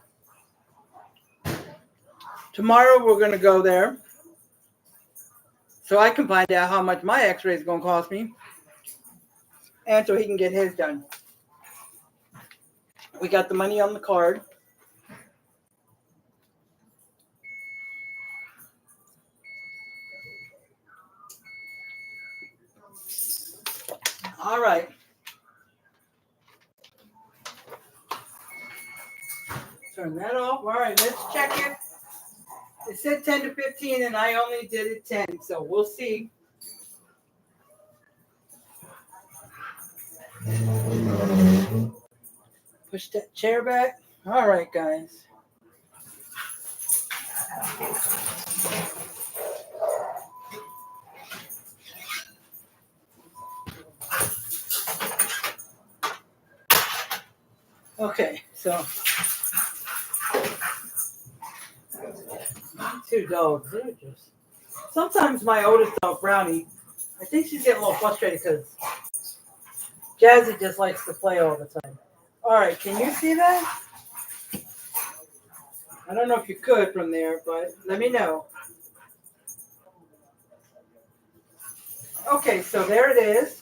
tomorrow we're going to go there so I can find out how much my x-ray is going to cost me, and so he can get his done. We got the money on the card. All right. Turn that off. All right, let's check it. It said 10 to 15, and I only did it 10, so we'll see. Push that chair back. All right, guys. Okay, so two dogs. They're just sometimes my oldest dog, Brownie, I think she's getting a little frustrated because Jazzy just likes to play all the time. All right, can you see that? I don't know if you could from there, but let me know. Okay, so there it is.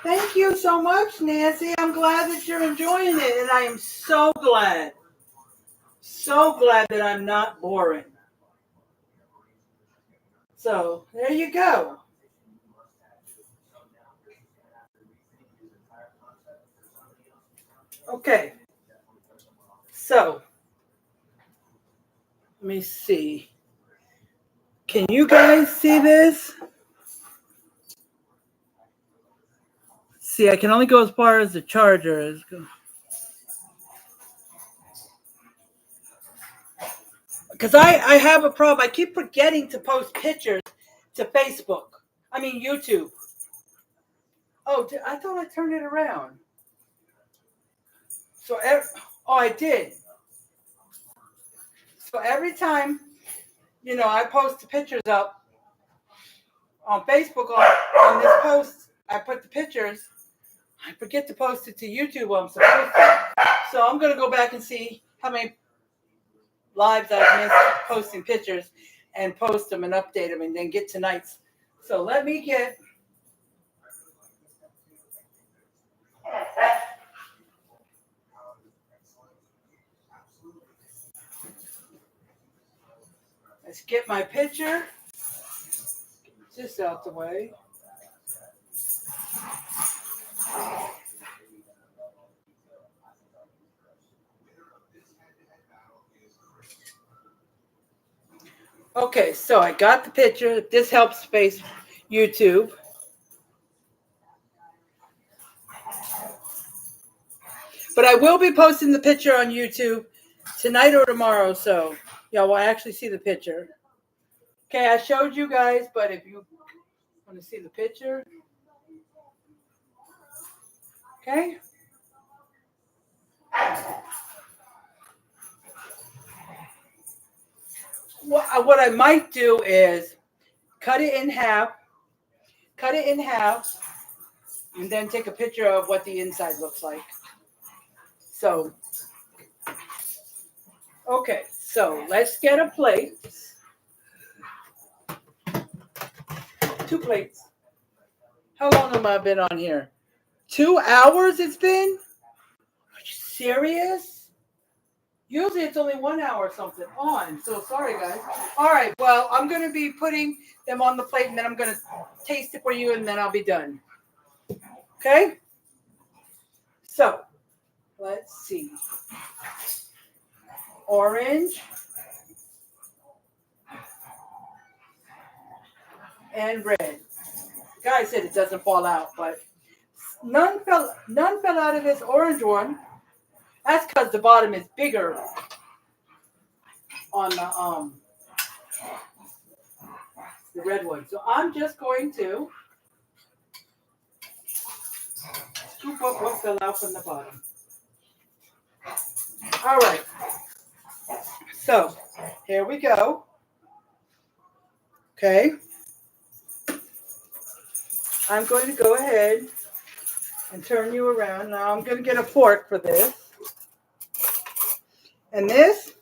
Thank you so much, Nancy. I'm glad that you're enjoying it, and I am so glad that I'm not boring. So there you go. Okay, so let me see. Can you guys see this? See, I can only go as far as the charger is. Because I have a problem. I keep forgetting to post pictures to Facebook. I mean, YouTube. Oh, I thought I turned it around. So, I did. So every time, I post the pictures up on Facebook on this post, I put the pictures. I forget to post it to YouTube. I'm supposed to. So I'm going to go back and see how many lives I've missed posting pictures and post them and update them and then get tonight's. So let me get. Let's get my picture. Just out the way. Okay, so I got the picture. This helps space YouTube. But I will be posting the picture on YouTube tonight or tomorrow, so y'all will actually see the picture. Okay, I showed you guys, but if you want to see the picture, okay. What I might do is cut it in half, and then take a picture of what the inside looks like. So, okay, so let's get a plate. 2 plates. How long have I been on here? 2 hours it's been? Are you serious? Usually it's only 1 hour or something. Oh, I'm so sorry, guys. All right, well, I'm going to be putting them on the plate, and then I'm going to taste it for you, and then I'll be done. Okay? So, let's see. Orange and red. Guy said it doesn't fall out, but none fell out of this orange one. That's because the bottom is bigger on the red one. So I'm just going to scoop up what fell out from the bottom. All right. So here we go. Okay. I'm going to go ahead and turn you around. Now I'm going to get a fork for this. And this,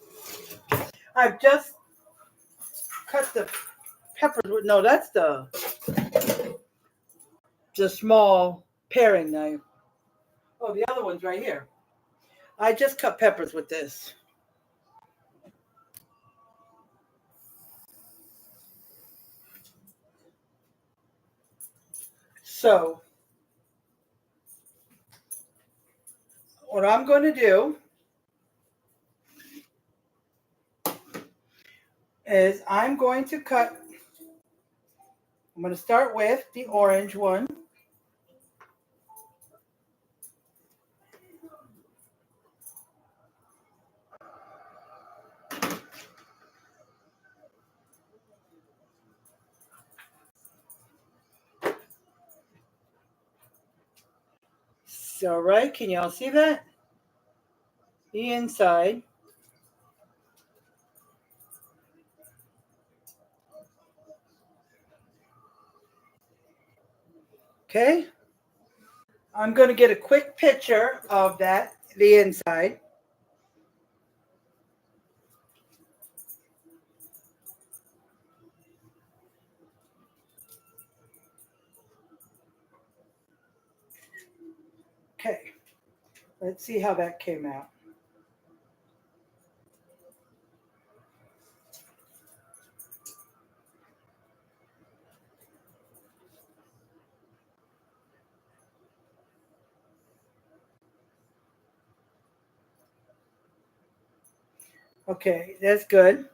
I've just cut the peppers with, no, that's the small paring knife. Oh, the other one's right here. I just cut peppers with this. So, what I'm going to do is I'm going to start with the orange one. So, right, can y'all see that? The inside. Okay. I'm going to get a quick picture of that, the inside. Okay. Let's see how that came out. Okay, that's good.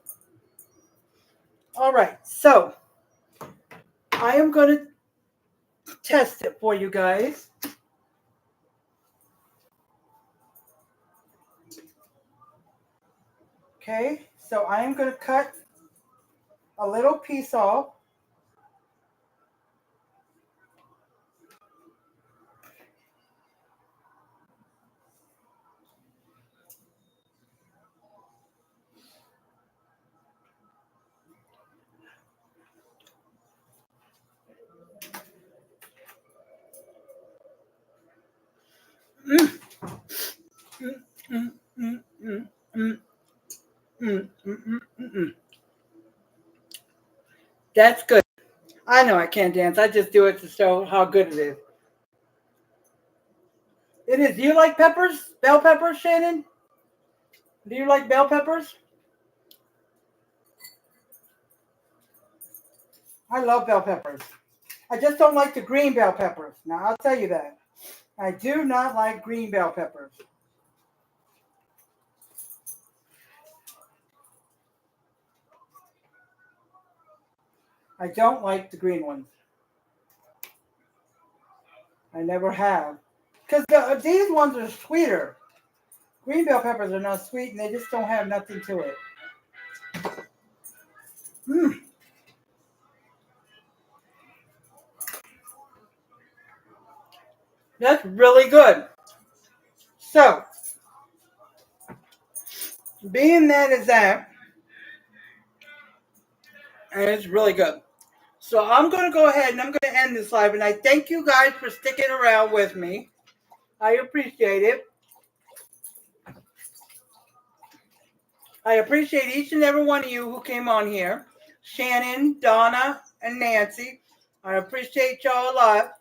All right, so I am going to test it for you guys. Okay, So I am going to cut a little piece off. Mm, mm, mm, mm, mm, mm, mm, mm, mm. That's good. I know I can't dance. I just do it to show how good it is. It is. Do you like peppers? Bell peppers, Shannon? Do you like bell peppers? I love bell peppers. I just don't like the green bell peppers. Now, I'll tell you that. I do not like green bell peppers. I don't like the green ones. I never have. Because these ones are sweeter. Green bell peppers are not sweet and they just don't have nothing to it. Mm. That's really good. So, being that is that, and it's really good. So I'm going to go ahead and I'm going to end this live. And I thank you guys for sticking around with me. I appreciate it. I appreciate each and every one of you who came on here. Shannon, Donna, and Nancy. I appreciate y'all a lot.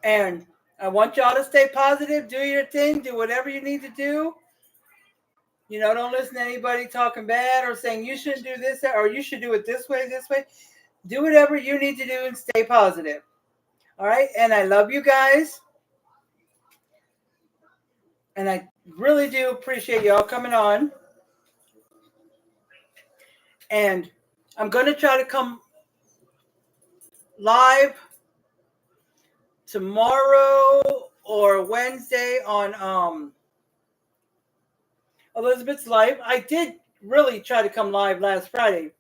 And I want y'all to stay positive. Do your thing. Do whatever you need to do. You know, don't listen to anybody talking bad or saying you shouldn't do this or you should do it this way, this way. Do whatever you need to do and stay positive. All right? And I love you guys. And I really do appreciate y'all coming on. And I'm going to try to come live tomorrow or Wednesday on Elizabeth's live. I did really try to come live last Friday.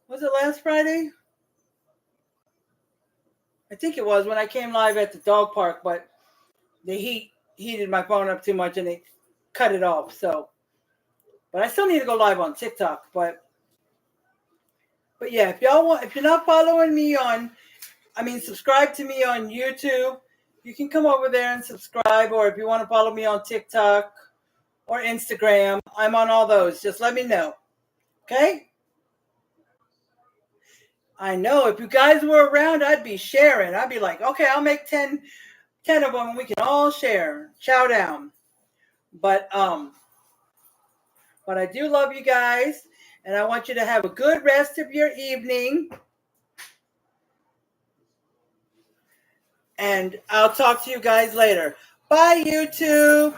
Was it last Friday? I think it was when I came live at the dog park, but the heat heated my phone up too much and it cut it off. So, but I still need to go live on TikTok. But yeah, if you're not following me subscribe to me on YouTube. You can come over there and subscribe, or if you want to follow me on TikTok or Instagram, I'm on all those. Just let me know. Okay? I know if you guys were around, I'd be sharing. I'd be like, okay, I'll make 10 of them and we can all share. Chow down. But I do love you guys, and I want you to have a good rest of your evening. And I'll talk to you guys later. Bye, YouTube.